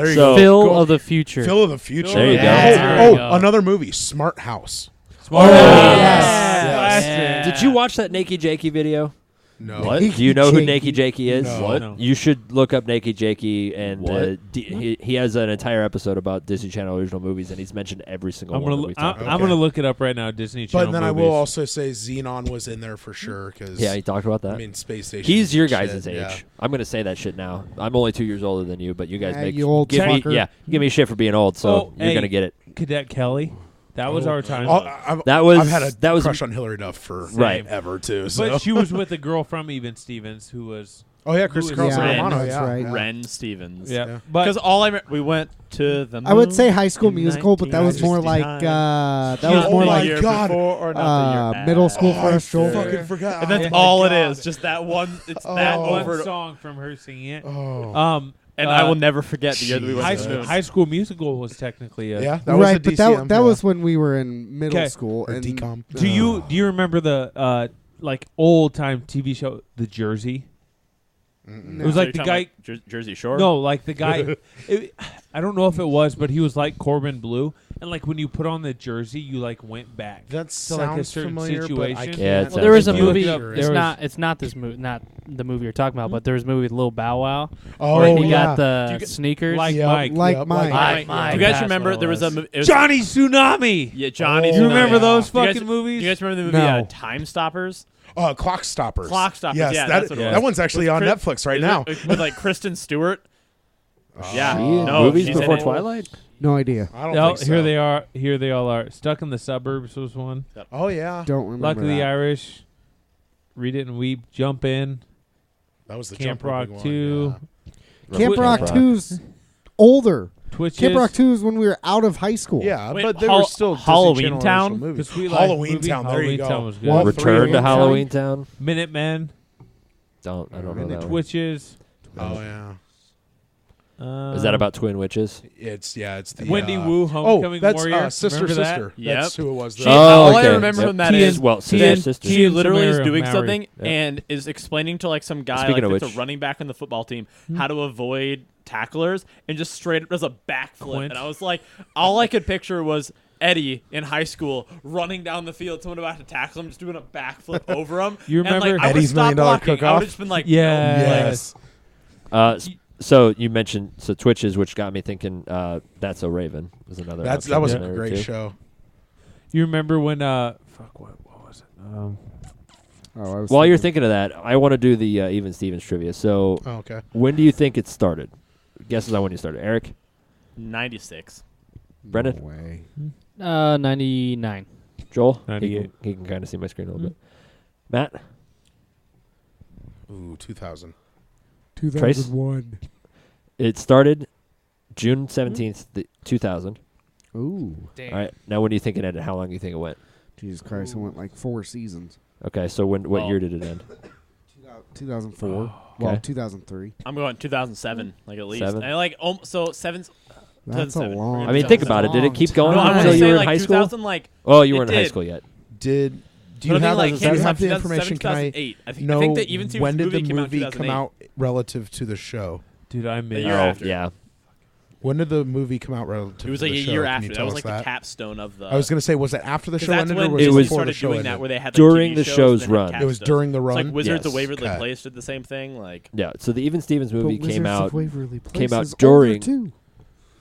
you so go. Phil of the future. Phil of the Future. There you go. There you go. Another movie, Smart House. Smart. yes. Yeah. Did you watch that Naked Jakey video? No. What? Naked Do you know who Jakey? Naked Jakey is? No. What? No. You should look up Naked Jakey, and What? he has an entire episode about Disney Channel original movies, and he's mentioned every single I'm one gonna that we I'm, talked Okay. I'm gonna look it up right now. Disney Channel. But then I movies. will also say Xenon was in there for sure because Yeah, he talked about that. I mean Space Station. He's your shit, guys' age. yeah. I'm gonna say that shit now. I'm only 2 years older than you, but you guys Yeah, make you old give me fucker. yeah, you give me shit for being old, so Oh, you're hey. gonna get it. Cadet Kelly. That was our time. I've had a crush on Hillary Duff for Right. ever too. So. But she was with a girl from Even Stevens who was oh yeah, Chris Who is Carlson Ren? Romano. That's Yeah, right. yeah. Ren Stevens. Yeah. But Because all we went to the. I would say moon High School in Musical, but that was more like 1969. that was Oh more my like year God. before or not the year middle school after. for us, Joel. Fucking forgot. And that's Oh my all it God. is. Just that one. It's that Oh. one over. song from her singing it. Oh. And I will never forget the year that we went High, to the moon. High School Musical was technically a. Yeah, that was a Right, but DCM, that yeah. was when we were in middle 'Kay. school. Or And DCOM. Do you remember the like old time TV show The Jersey? Mm-mm. It was So like you're the talking guy. like Jersey Shore. No, like the guy. I don't know if it was, but he was like Corbin Blue, and like when you put on the jersey, you like went back. That to like a sounds certain familiar, situation. but I can't. Yeah, it Well, there was a sounds movie. familiar. It's There not. It's not this movie. Not the movie you're talking about. But there was a movie with Lil Bow Wow. Oh where he yeah. got the Do you get- sneakers. Like Yep, Mike. Like yep, Mike. Mike. Do you guys That's remember what it there was a was. movie? It was Johnny Tsunami. Yeah, Johnny. Oh, You remember yeah. those Do you guys- fucking movies? Do you guys remember the movie No. Time Stoppers? Clock Stoppers. Clock Stoppers, Yes, yeah, that, that's what it was. that one's actually With on Chris- Netflix right Is now. it with like Kristen Stewart. Yeah, She- no, movies she's in before it. Twilight. No idea. I don't Oh, think so. here they are. Here they all are. Stuck in the Suburbs was one. Oh yeah, Don't remember Luck of the that. Irish. Read it and weep. Jump in. that was the Camp Jump Rock Roping one, 2. yeah. Camp Camp Rock Rock. 2's older. Twitches. Camp Rock 2 is when we were out of high school. Yeah, Wait, but they Hall- were still Disney Halloween Channel Town? original movies. The Sweet Life Halloween movie. Town. There Halloween you go. Town was good. What? Return Halloween to Town? Halloween Town. Minutemen. I don't know that one. Twitches. Oh yeah, Is that about twin witches? it's the Wendy uh, Wu, Homecoming that's Warrior? Sister Remember that? Sister. Yep. That's who it was. She, though. all I okay. remember Yep. from that T is and- Well, T sister, and- sister. T she and literally is Samara doing married. something Yep. and is explaining to like some guy Speaking of like that's which- a running back on the football team how to avoid tacklers and just straight up does a backflip. Quint. And I was like, all I could picture was Eddie in high school running down the field, someone about to tackle him, just doing a backflip over him. You and, like, remember I would Eddie's stop $1 million blocking. I cook-off? would have just been like, Yes. So you mentioned Twitches, which got me thinking. That's So Raven was another. That option was in a there, great too. show. You remember when fuck what was it? Oh, I was While you're thinking of that, I want to do the Even Stevens trivia. So Oh, okay. when do you think it started? Guesses on when you started. Eric, 96. Brendan, No way. 99. Joel. 98. He can kind of see my screen a little bit. Matt, Ooh, 2000. 2001. it started June 17th, 2000. Ooh. Damn. All right. Now, when do you think it ended? How long do you think it went? Jesus Christ, it went like 4 seasons. Okay, so what Well- year did it end? 2004. Well, Okay. 2003. I'm going 2007, like at least. Seven? And like, so seven's. That's a 2007. long. I mean, think about it. Did it keep going No, I Right. want until to you say were in like high school? 2000, like. Oh, you it weren't in high did. school yet. Do you But I have think, that? like, Do you have the 2007, information? Can I 2008. I know think that Even Stevens when did movie the came out in movie come 2008. out relative to the show? Dude, I The missed. year after. Yeah. When did the movie come out relative It was to like the a show? year Can after. you That tell was us like that? the capstone of the. I was going to say, was it after the 'cause show that's ended when or was It it was- Disney before the started show doing ended? that, where they had like, During TV the shows show's that had run. It was capstones. during the It's run. like Wizards of Yes. Waverly Okay. Place did the same thing. Like, Yeah. So the Even Stevens movie But came Wizards out. of Waverly Place came out is during- older too.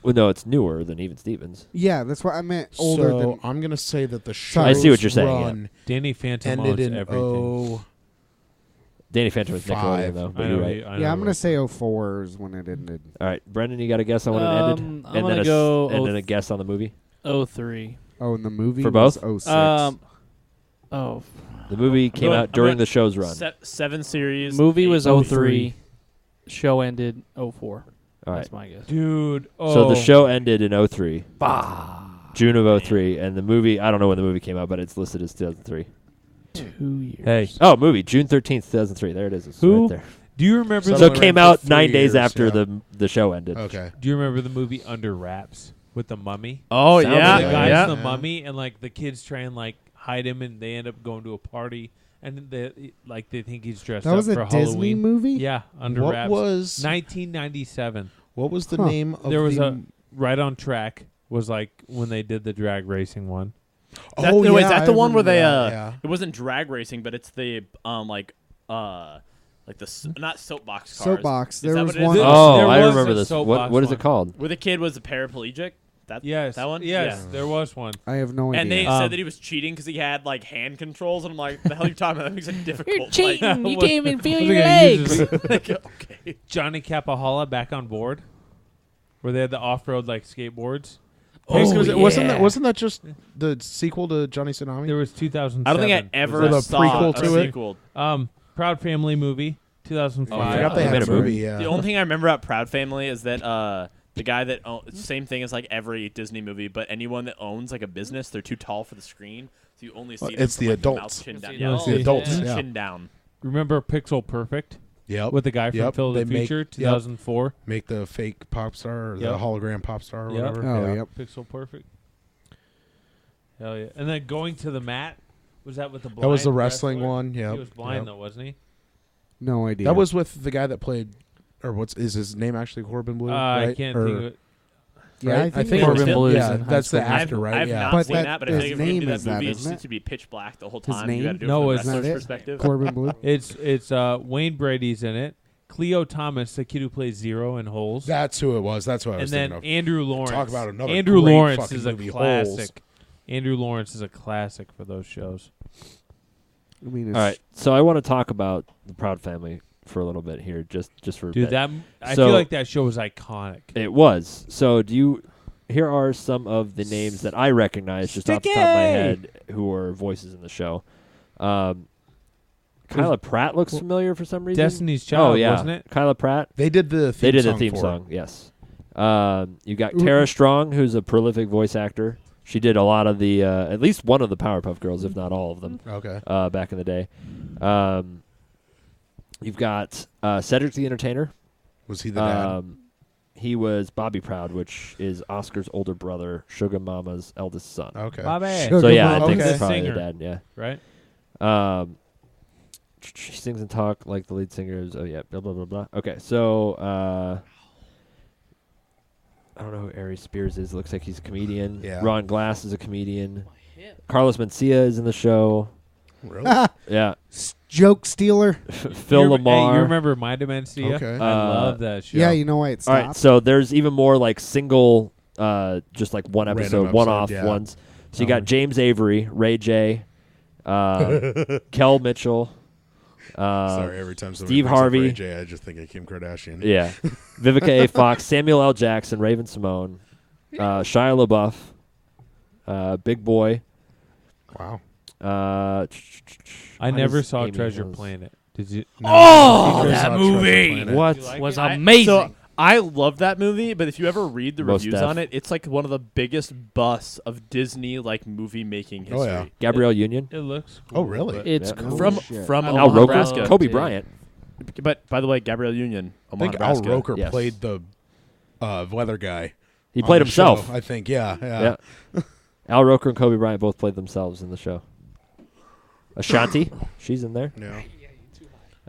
Well, no, it's newer than Even Stevens. Yeah, that's what I meant. Older so than. I'm going to say that the show. I see what you're saying, yeah. Run Danny Phantom ended owns in everything. Danny Phantom was Nickelodeon, 5. though. But I you're know. right. I know Yeah, I'm what- gonna say 04 is when it ended. All right, Brendan, you got a guess on when it ended, I'm and gonna then go and then a guess on the movie 03. Oh, and the movie For was both? 06. Oh, The movie came going- out I'm during going the show's run. 7 series. movie was 03. 03. Show ended 04. All right. That's my guess. Dude. Oh. So the show ended in 03. June of 03, and the movie, I don't know when the movie came out, but it's listed as 2003. 2 years. Hey, Oh, movie, June 13th, 2003. There it is. It's Who? right there. do you remember? So So the, it came for out 3 9 days years, after yeah. the show ended. Okay. do you remember the movie Under Wraps with the mummy? Oh Sounds yeah, The guy's Yeah. the mummy, and like the kids try and like hide him, and they end up going to a party, and they think he's dressed That up was a for Disney Halloween. movie? Yeah, under What wraps. was 1997? what was the Huh. name of There was the a Right on Track was like when they did the drag racing one. Oh, is yeah, that I the one where remember they that, yeah. it wasn't drag racing, but it's the like the not soapbox cars. Soapbox. Is There that was what it is? one. Oh, There I was remember a this. soapbox What is it one. called? Where the kid was a paraplegic. Yes, that one. Yes, Yeah. there was one. I have no idea. And they Um, said that he was cheating because he had like hand controls, and I'm like, the hell are you talking about? That makes it difficult. You're cheating. Like, You What- can't even feel was your it gonna use legs. his- like, okay. Johnny Capahala back on board, where they had the off-road like skateboards. Wasn't that just the sequel to Johnny Tsunami? There was 2007. I don't think I ever Was that a saw prequel a to it? sequel. Proud Family movie, 2005. I forgot they They had made a a movie. movie. Yeah. The only thing I remember about Proud Family is that the guy that same thing as like every Disney movie, but anyone that owns like a business, they're too tall for the screen, so you only see them it's from, the like, adults. mouth, chin down. It's Yeah, the it's adults, the yeah. chin down. Remember Pixel Perfect Yep. with the guy from Yep. Phil the They make- Future, yep. 2004. Make the fake pop star or the Yep. hologram pop star or Yep. whatever. Oh, yeah. yep. Pixel Perfect. Hell yeah! And then Going to the Mat, was that with the blind That was the wrestling wrestler? one. Yeah. He was blind though, wasn't he? No idea. That was with the guy that played, or is his name actually Corbin Blue? I right? can't Or- think of it. Yeah, right? I think it Corbin was him. Blues Yeah, in high that's the school. actor, right? I've yeah. not But seen that- that, but I his think if you're gonna do name that is that, movie, it isn't just it? needs to be pitch black the whole His time. You got to name? do No, it from it's the not wrestler's it. perspective. Corbin Blue. It's Wayne Brady's in it. Cleo Thomas, the kid who plays Zero in Holes. That's who it was. That's what I and was then thinking Andrew Lawrence. Talk about another Andrew great Lawrence fucking is a movie, classic. Holes. Andrew Lawrence is a classic for those shows. I mean, it's, All right, so I want to talk about the Proud Family for a little bit here, just for a Dude, bit. that I So- feel like that show was iconic. It was. So here are some of the names that I recognize just off the top of my head who were voices in the show. Kyla Pratt looks familiar for some reason. Destiny's Child, oh, yeah. wasn't it? Kyla Pratt. They did the theme They did song the theme for it. song, yes. You got Tara Strong, who's a prolific voice actor. She did a lot of the, at least one of the Powerpuff Girls, if not all of them, Okay. back in the day. You've got Cedric the Entertainer. Was he the dad? He was Bobby Proud, which is Oscar's older brother, Sugar Mama's eldest son. Okay. Bobby. Sugar So yeah, I Mama. think Okay. it's probably Singer. the dad. Yeah. Right? She sings and talk like the lead singers. Oh yeah, blah blah blah blah. Okay, so I don't know who Ari Spears is. Looks like he's a comedian. Yeah. Ron Glass is a comedian. Carlos Mencia is in the show. Really? Yeah. Joke stealer. Phil You Lamar. Hey, you remember My Dementia? Okay. I love that show. Yeah, you know why it All stopped? right, so there's even more like single, just like one Random episode, episode, one-off yeah. ones. So you got James Avery, Ray J, Kel Mitchell. Sorry, every time somebody Steve brings up Harvey. Ray J, I just think of Kim Kardashian. Yeah. Vivica A. Fox, Samuel L. Jackson, Raven Simone, Shia LaBeouf, Big Boy. Wow. I Why never does saw Amy Treasure Rose- Planet. Did you? Oh, Never that saw Treasure movie. Planet. What? like was it? amazing. So I love that movie, but if you ever read the Most reviews def. on it, it's like one of the biggest busts of Disney like movie making history. Oh, yeah. Gabrielle Union, It looks. Oh, cool, really? but- it's Yeah. cool. From shit. from I Omaha, Al love Roker, Nebraska. Kobe too. Bryant. But by the way, Gabrielle Union, I Omaha, think Al Nebraska. Roker Yes. played the weather guy. He on played the himself. show, I think. Yeah. Yeah. Al Roker and Kobe Bryant both played themselves in the show. Ashanti, she's in there. Yeah.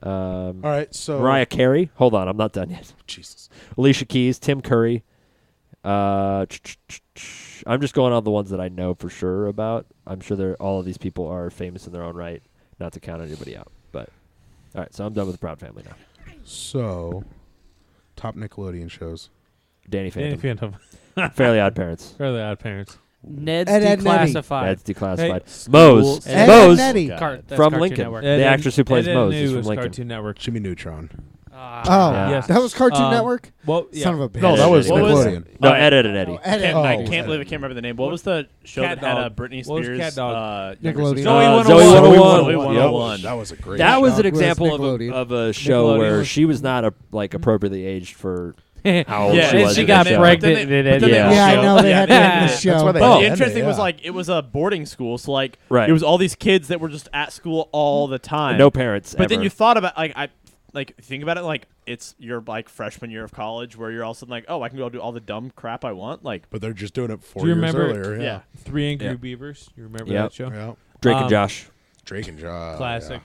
All All right. So Mariah Carey. Hold on, I'm not done yet. Jesus. Alicia Keys, Tim Curry. I'm just going on the ones that I know for sure about. I'm sure all of these people are famous in their own right, not to count anybody out. But all right, so I'm done with the Proud Family now. So, top Nickelodeon shows. Danny Danny Phantom, Phantom. Fairly Odd Parents. Fairly Odd Parents. Ned's Ed, Ed, Nettie. Declassified. That's declassified. Hey, Mose, Ed, Mose Nettie. God. That's from Cartoon Lincoln. Network. The actress who plays Ed, Ed Mose Knew is from was Lincoln. Cartoon Network. Jimmy Neutron. Oh, Yes. that was Cartoon Um, Network? Well, yeah. Son of a bitch. No, that was What was- Nickelodeon. No, Oh, Ed, Ed, and Eddie. Oh, Ed, Ed. I Oh. can't believe I can't remember the name. What was the show Cat that had Dog. Britney What was Spears? Cat Dog? Younger Nickelodeon. sister? Zoe Zoe 101. 101. Zoe Yep. 101. That was a great. That was Dog an was example Nickelodeon. of a show Nickelodeon where was- she was not appropriately aged for how old Yeah, she and was. she in got the show. pregnant But and then it ended. Yeah. Yeah, I know. They had to end the That's show. why they But Oh. the Yeah, interesting was yeah. like it was a boarding school, so like Right. it was all these kids that were just at school all the time. No parents. But then ever. you thought about think about it like it's your like freshman year of college where you're also like, oh, I can go do all the dumb crap I want. Like, But they're just doing it 4 Do you years remember- earlier. yeah. Yeah. 3 Angry Yeah. Beavers. You remember Yep. that show? Yeah. Drake and Josh. Drake and Josh. Classic.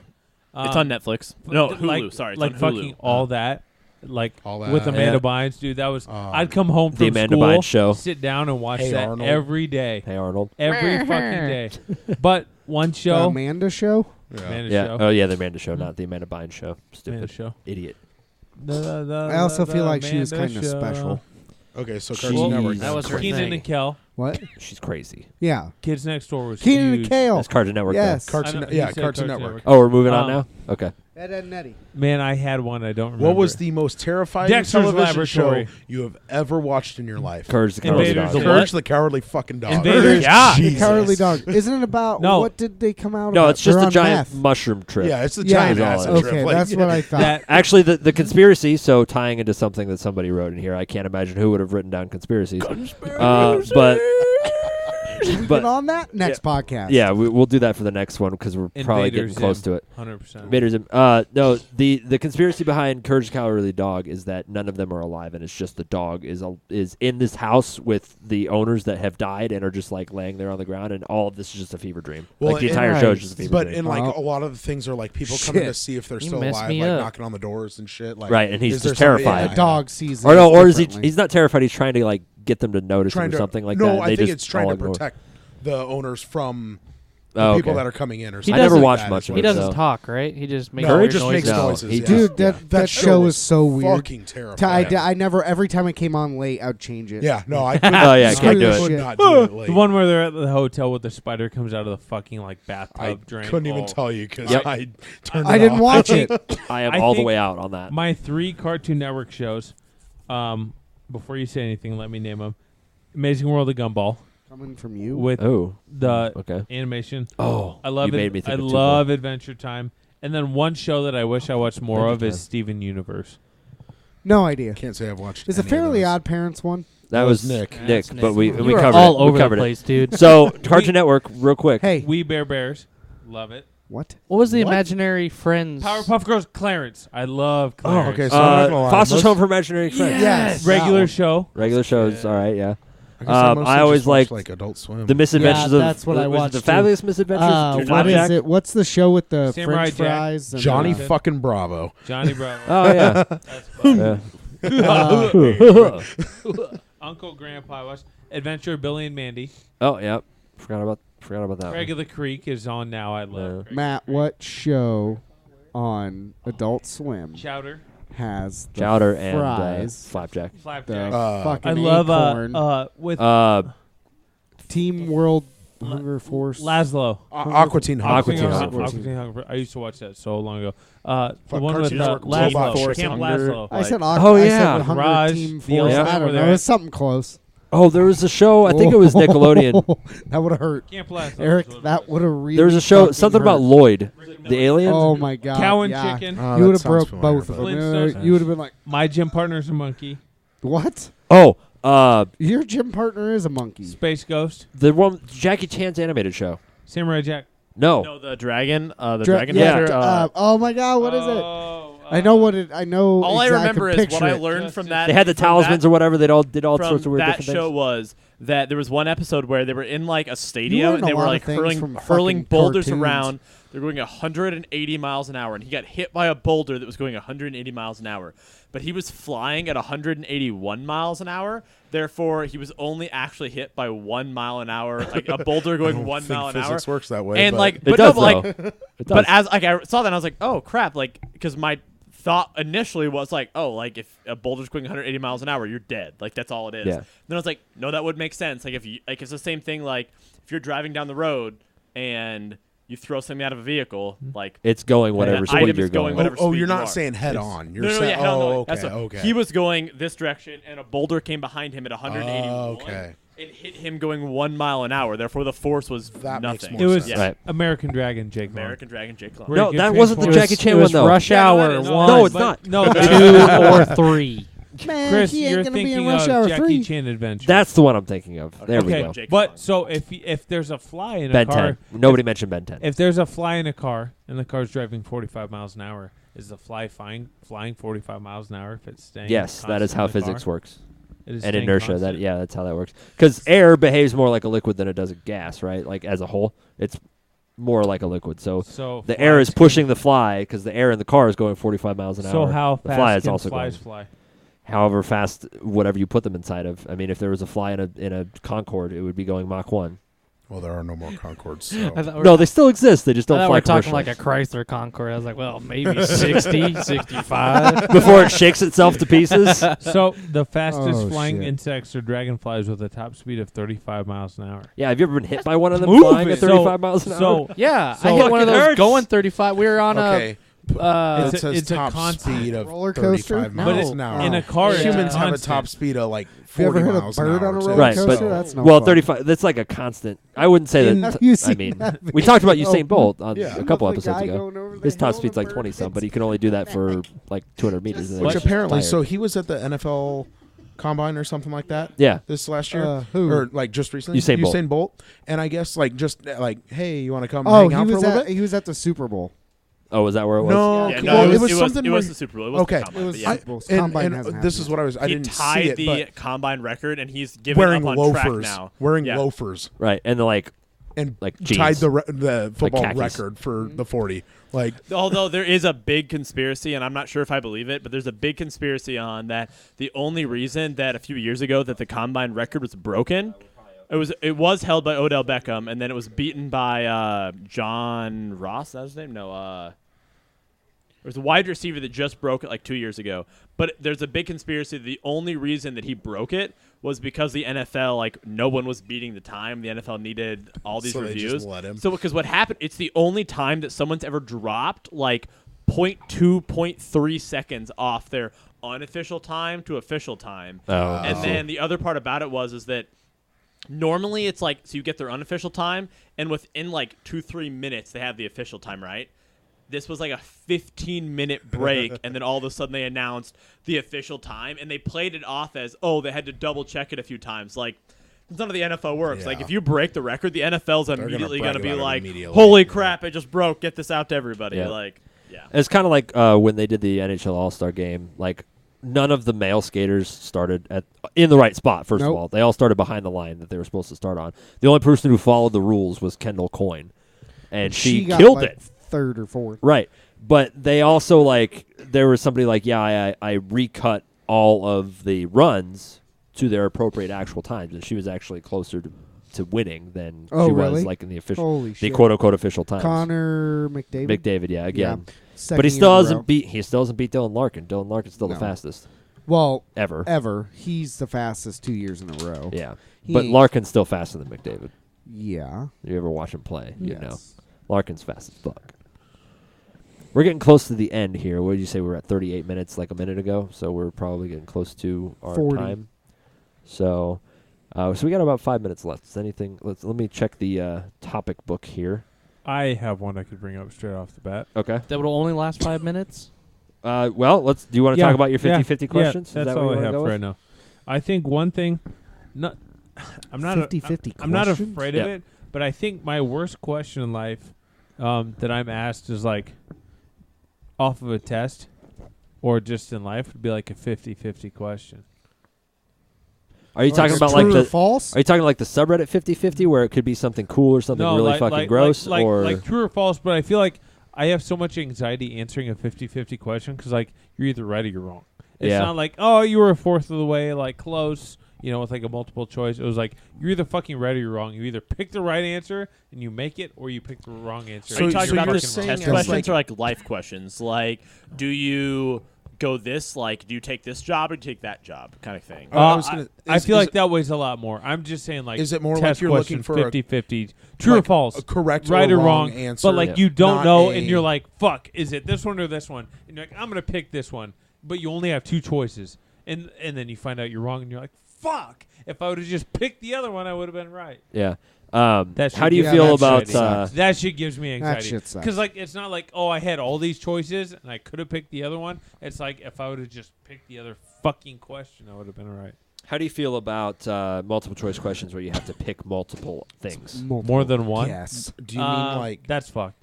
It's on Netflix. No, Hulu. Like, Sorry, it's like on fucking Hulu. all that. Like All with that. Amanda Yeah. Bynes, dude. That was. I'd come home from The Amanda school, Bynes show. sit down and watch Hey, that Arnold. every day, Hey Arnold. every fucking day. But one The show, Amanda show. Amanda Yeah. show, Oh yeah, the Amanda show, not the Amanda Bynes show. Stupid Amanda show. idiot. I also feel like she was Amanda kind of show. special. Okay, so Jeez. Cartoon Network. That was her Keenan thing. and Kel, What? She's crazy. Yeah. Kids Next Door was Keenan and huge. Kale. That's Cartoon Network. though. Yes. Cartoon, I know, yeah, he said Cartoon Network. Oh, we're moving on Um, now. Okay. Ed, Ed, and Eddie. Man, I had one. I don't remember. What was the most terrifying Dexter's television show Laboratory. you have ever watched in your life? Courage the Cowardly Invaders Dog. of Courage the Cowardly fucking Dog. Invaders. Yeah. The Jesus. Cowardly Dog. Isn't it about No. what did they come out? No, about? it's just They're a on giant meth. mushroom trip. Yeah, it's a Yeah. giant That's acid all it is. trip. Okay, Like, that's what I thought. that? Actually, the conspiracy, so tying into something that somebody wrote in here, I can't imagine who would have written down conspiracies. But But on that next podcast. yeah, we'll do that for the next one because we're probably getting Invaders close Zim. to it. 100%. Invaders Zim. No, the conspiracy behind Courage the Cowardly Dog is that none of them are alive, and it's just the dog is in this house with the owners that have died and are just like laying there on the ground, and all of this is just a fever dream. Well, like the and- entire show is just a fever But dream. in like Oh. a lot of the things are like people coming to Shit. see if they're You still messed alive, me like up. knocking on the doors and shit. Like, Right, and he's is there just somebody- terrified. The dog sees it. Or no, or is differently. he's not terrified? He's trying to like get them to notice him trying or to something like no, that. and I they think just it's trying all to ignore. protect the owners from the Oh, people okay. that are coming in or He something. I never doesn't- watched That much is of what He it. doesn't so. talk, right? He just makes No, he weird just makes noises. noises. He yeah. Dude, Yeah. that show was so weird. fucking I terrifying. never. Every time it came on late, I'd change it. Yeah, no, I Oh yeah, I can't do Screw it. could not do it late. The one where they're at the hotel with the spider comes out of the fucking like I bathtub drain. couldn't even Oh. tell you because Yep. I turned. I it didn't off. watch it. I am I all the think way out on that. My 3 Cartoon Network shows. Before you say anything, let me name them. Amazing World of Gumball Coming from you. with Oh, the okay. animation. Oh, I love you it. made me think I of love Adventure Time. And then one show that I wish I watched more of Adventure is Time. Steven Universe. No idea. Can't say I've watched. Is the any of Fairly those. Odd Parents one? That That was was Nick. That's But Nick. we You we are covered all it. We over the covered it. place, dude. So Cartoon Network, real quick. Hey, We Bear Bears. Love it. what? What was the What? imaginary friends? Powerpuff Girls. Clarence. I love Clarence. okay, so I'm not gonna lie. Foster's Most- Home for Imaginary Friends. Yes. Regular That show. Regular shows, all right, yeah. I guess I mostly I always just watched, liked like Adult Swim. The Misadventures Yeah, of that's what I was it watched, The too. Fabulous Misadventures of What Flapjack? is it? What's the show with the Samurai French Jack. fries? And Johnny Yeah. fucking Bravo. Johnny Bravo. Oh yeah. That's fun. Yeah. Uncle Grandpa. I watched Adventure of Billy and Mandy. Oh yeah. Forgot about that. Craig one. of the Creek is on now. I love Yeah. Craig. Matt, what show on Adult Swim Chowder. has the Chowder and fries? Flapjack. The Flapjack. fucking I love acorn, with Team World Hunger Force. Laszlo. Aqua Teen Aqua Hunger Teen Force. Hunger Force. Aqua Teen Hunger Force. I used to watch that so long ago. The Fuck, one with Cartoon Network, Laszlo. Robot Force Camp Hunger. Laszlo. I said Oh, I yeah. said Hunger Raj, Team the Force. old I don't one know. there. It's something close. Oh, there was a show. I think it was Nickelodeon. That would have hurt. Camp Laszlo. Eric, is what it that was. would have really There was a show, fucking something hurt. about Lloyd, the alien. Oh my god. Cow and yeah. Chicken. Oh, You that would have sounds broke familiar, both of but- them. Flintstones. You would have been like, My gym partner's a monkey. what? Oh, Your gym partner is a monkey. Space Ghost. the one Jackie Chan's animated show. Samurai Jack. No. No, the dragon. The Dra- dragon. yeah, hunter, oh my god, what is it? Oh, I know what it. I know. all I exactly, remember is picture what I it. learned from that. They had the from talismans that- or whatever. They all did all from sorts of weird that different show things. was that there was one episode where they were in like a You stadium learn and a they were lot of like things hurling from hurling fucking boulders cartoons. around. They're going 180 miles an hour, and he got hit by a boulder that was going 180 miles an hour. But he was flying at 181 miles an hour. Therefore, he was only actually hit by 1 mile an hour, like a boulder going 1 mile an hour. Physics works that way. And but like, It but does no, but, though. like, It does. but as like I saw that, I was like, oh crap, like because my thought initially was like, oh, like if a boulder's going 180 miles an hour, you're dead. Like that's all it is. Yeah. Then I was like, no, that would make sense. Like if you like, it's the same thing. Like if you're driving down the road and you throw something out of a vehicle, like It's going whatever the speed item you're is going going. whatever oh, speed you're you not are. saying head on. You're No, no, saying, yeah, hell no. oh, That's okay, what- okay. He was going this direction, and a boulder came behind him at 181 okay. and hit him going 1 mile an hour. Therefore, the force was That makes nothing. more It was Yeah. Right. American Dragon, Jake Long. American Dragon, Jake Long. Where No, he that gets wasn't the transformed. Jackie Chan it was one though. Rush Yeah, no, Hour that is. 1, No, it's but- not. No, 2, or 3. Man, Chris, he ain't you're gonna be thinking in Rush of Hour Jackie 3. Chan Adventure. That's the one I'm thinking of. There we okay, go. Jake but Long. so if there's a fly in a Ben car, 10. Nobody mentioned Ben 10. if there's a fly in a car and the car's driving 45 miles an hour, is the fly flying 45 miles an hour if it's staying? Yes, that is constant how in the physics car? works. It is And staying inertia. constant? That's how that works. Because air behaves more like a liquid than it does a gas, right? Like as a whole, it's more like a liquid. So So the air is flies pushing the fly because the air in the car is going 45 miles an can- So hour. how the fast fly is can also flies going fly? however fast, whatever you put them inside of. I mean, if there was a fly in a Concorde, it would be going Mach 1. Well, there are no more Concords. I So. thought No, they still exist. They just don't I thought fly we're talking commercially. like a Chrysler Concorde. I was like, well, maybe 60, 65. Before it shakes itself to pieces. So the fastest Oh, flying shit. insects are dragonflies with a top speed of 35 miles an hour. Yeah, have you ever been hit by one of them Move flying it. at 35 miles an hour? So Yeah, So- I hit one of Fucking those hurts. going 35. We were on Okay. a. It's It says it's a top constant. speed of Roller coaster? 35 No. miles But an hour. in a car, it's Humans have a constant. top speed of like Have you 40 ever hit a miles bird an hour. on a too. roller Right, coaster? but- That's no well, fun. 35. That's like a constant. I wouldn't say In- that. Have you I seen mean, that we talked about video? Usain Bolt on Yeah. a couple With the episodes guy ago. going over the His top hill speed's and like the 20 bird some, but he hits can only do that for like 200 meters. and then Which he's apparently, tired. so he was at the NFL Combine or something like that Yeah. this last year, Who? or like just recently. Usain Bolt. And I guess like just like, hey, you want to come Oh, hang he out for a was little at bit? he was at the Super Bowl. Oh, was that where it was? No, Yeah, okay. no, Well, it was something It was where- the Super Bowl. It was Okay. the Combine, It was but yeah. Super Bowl. Combine hasn't and happened this is yet. what I was. I He didn't tied see it, the but combine record, and he's giving wearing up on track loafers, now. wearing Yeah. loafers, Right, and then like and Like tied jeans. the football khakis. record for the 40. Like Although there is a big conspiracy, and I'm not sure if I believe it, but there's a big conspiracy on that. The only reason that a few years ago that the combine record was broken, it was held by Odell Beckham, and then it was beaten by John Ross. Is that his name? No. It was a wide receiver that just broke it like 2 years ago. But there's a big conspiracy. The only reason that he broke it was because the NFL, like, no one was beating the time. The NFL needed all these So they reviews. just let him. So because what happened, it's the only time that someone's ever dropped like 0.2, 0.3 seconds off their unofficial time to official time. Oh, And then the other part about it is that normally it's like, so you get their unofficial time, and within like 2-3 minutes they have the official time, right? This was like a 15-minute break, and then all of a sudden they announced the official time, and they played it off as, oh, they had to double-check it a few times. Like, that's none of the NFL works. Yeah. Like, if you break the record, the NFL's gonna immediately brag going to be about it like, immediately. holy crap, it just broke. Get this out to everybody. Yeah. Like, yeah. It's kind of like when they did the NHL All-Star game. Like, none of the male skaters started in the right spot, first of Nope. all. They all started behind the line that they were supposed to start on. The only person who followed the rules was Kendall Coyne. And she got, killed like, it. third or fourth. Right. But they also, like, there was somebody like, yeah, I recut all of the runs to their appropriate actual times. And she was actually closer to winning than Oh, she really? was, like, in the official, Holy the shit. quote-unquote official times. Connor McDavid. McDavid, yeah, again. Second But he year still in a row. doesn't beat Dylan Larkin. Dylan Larkin's still the No. fastest Well, ever. he's the fastest 2 years in a row. Yeah. He But ain't- Larkin's still faster than McDavid. Yeah. You ever watch him play, you know. Yes. Larkin's fast as fuck. We're getting close to the end here. What did you say? We're at 38 minutes like a minute ago, so we're probably getting close to our 40. time. So we got about 5 minutes left. Is anything? Let me check the topic book here. I have one I could bring up straight off the bat. Okay. That would only last 5 minutes. Well, do you want to talk about your 50-50 questions? Is Yeah, that's that what all you I wanna have go for with? right now. I think one thing, I'm not 50-50 I'm not questions? afraid Yeah. of it, but I think my worst question in life that I'm asked is like off of a test or just in life would be like a 50-50 question. Are you talking It's about true like or the? false? Are you talking like the subreddit 50-50 where it could be something cool or something really like, fucking like, gross, like, or like true or false? But I feel like I have so much anxiety answering a 50-50 question because like you're either right or you're wrong. It's Yeah. not like, oh, you were a fourth of the way, like close, with like a multiple choice. It was like you're either fucking right or you're wrong. You either pick the right answer and you make it, or you pick the wrong answer. Are you So- talking so about you're the saying test as, questions like- or like life questions? Like, do you go this? Like, do you take this job or do you take that job? Kind of thing. I was gonna- I is- feel is like that weighs a lot more. I'm just saying, like, Is it more like test you're question looking for a- 50-50, true or like false, a correct right or or wrong wrong answer, but like Yeah. you don't not know, a- and you're like, fuck, is it this one or this one? And you're like, I'm gonna pick this one, but you only have two choices, and then you find out you're wrong, and you're like, fuck. If I would have just picked the other one, I would have been right. yeah? That How do you shit feel gives me about? anxiety. That shit gives me anxiety. shit sucks. Because like it's not like, oh, I had all these choices and I could have picked the other one. It's like if I would have just picked the other fucking question, I would have been all right. How do you feel about multiple choice questions where you have to pick multiple things? More than one? Yes. Do you mean like that's fucked?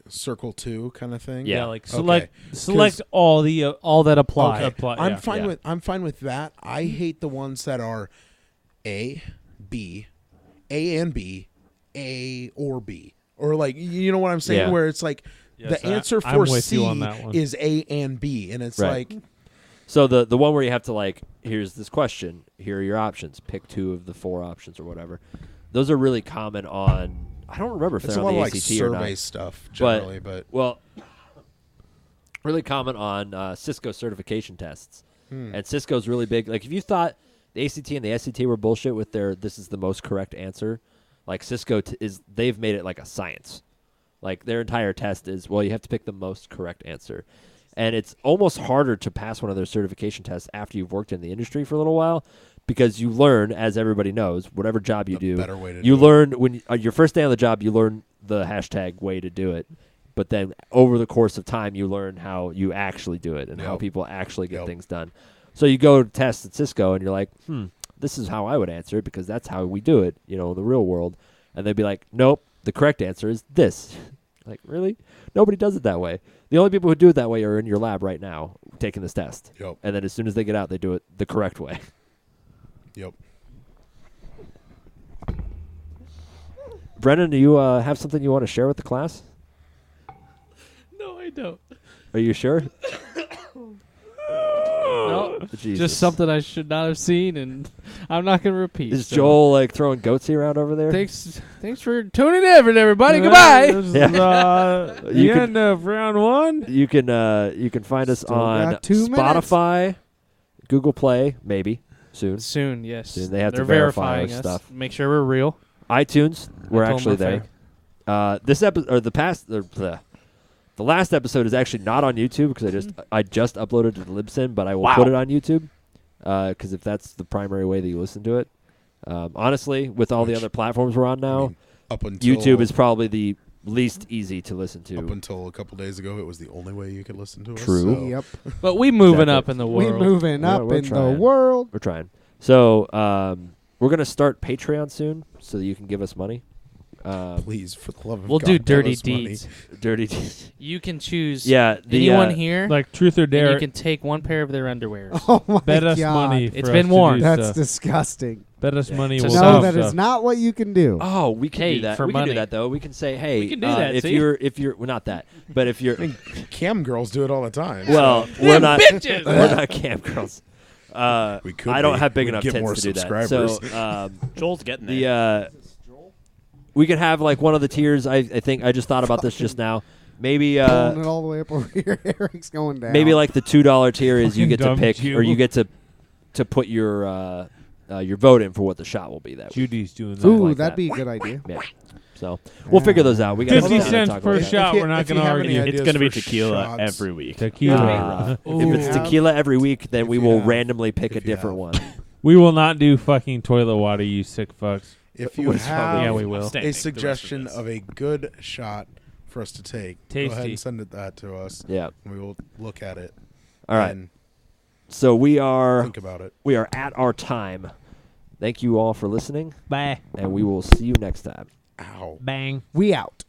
circle two kind of thing? Yeah. Like Okay. select all the All that apply. I'm fine Yeah. with that. I hate the ones that are A, B, A and B, A or B. or like you know what I'm saying, Yeah. where it's like Yes, the answer I'm for with C you on that one. is A and B, and it's Right. like So the one where you have to like, here's this question, here are your options, pick 2 of the 4 options or whatever. Those are really common on. I don't remember if it's they're a on lot the of like ACT or survey not. stuff generally, but Well, really common on Cisco certification tests. And Cisco's really big. Like if you thought the ACT and the SCT were bullshit with their this is the most correct answer, like Cisco they've made it like a science. Like their entire test is, well, you have to pick the most correct answer. And it's almost harder to pass one of their certification tests after you've worked in the industry for a little while because you learn, as everybody knows, whatever job you the do, better way to you do it. learn when your first day on the job, you learn the hashtag way to do it. But then over the course of time, you learn how you actually do it and how Yep. people actually get Yep. things done. So you go to test at Cisco and you're like, this is how I would answer it because that's how we do it, in the real world. And they'd be like, nope, the correct answer is this. Like, really? Nobody does it that way. The only people who do it that way are in your lab right now taking this test. Yep. And then as soon as they get out, they do it the correct way. Yep. Brennan, do you have something you want to share with the class? No, I don't. Are you sure? No, Jesus. just something I should not have seen, and I'm not going to repeat. Is so. Joel like throwing goatsy around over there? Thanks for tuning in, everybody. Goodbye. This is, Yeah. the You could- end of round 1. You can find us Still on got 2 minutes. Spotify, Google Play, maybe soon. Soon, yes. Soon. They have to They're verify verifying our us. stuff. Make sure we're real. iTunes, we're I told actually them we're there. fake. This episode or the last episode is actually not on YouTube because I just uploaded it to Libsyn, but I will put it on YouTube because if that's the primary way that you listen to it. Honestly, with all the Which, other platforms we're on now, I mean, up until YouTube is probably the least easy to listen up to. until a couple days ago. It was the only way you could listen to us. True. So Yep. But we moving Exactly. up in the We world. moving Yeah, up we're in the trying. world. We're trying. So we're gonna start Patreon soon, so that you can give us money. Please, for the love of We'll God, do give dirty us money. deeds. Dirty. You can choose Yeah. anyone here, Like truth or and you dare, can take one pair of their underwears. Oh my bet us God. money. It's for been us to warned. do That's stuff. disgusting. Bet us money. To We'll No, Well, do that stuff. is not what you can do. Oh, we can Hey, do that. for We can money. do that though. We can say, hey, We can do that, if see? you're well, not that, but if you're Cam girls do it all the time. well, we're not we're not camp girls. We could I don't be. have big We'd enough get tits more to do that. subscribers. So Joel's getting there. we could have like one of the tiers. I think I just thought about this just now. Maybe Pulling it all the way up over here. Eric's going down. maybe like the $2 tier is you Fucking get to dumb pick Jew. or you get to put your vote in for what the shot will be that week. Judy's doing that. Ooh, like that'd that. be a good idea. Yeah. So we'll figure those out. We got 50 cents per shot. If you- We're not if you going to have any argue. It's ideas going to be for tequila shots. every week. Tequila. If it's have- tequila every week, then if we you will have- randomly pick a if you different have. one. We will not do fucking toilet water, you sick fucks. If you What's have Yeah, we will. Outstanding. a The rest suggestion this. of a good shot for us to take, go ahead Tasty. and send that to us. Yeah. And we will look at it. All right. And So we are think about it. at our time. Thank you all for listening, Bye. and we will see you next time. Ow. Bang. We out.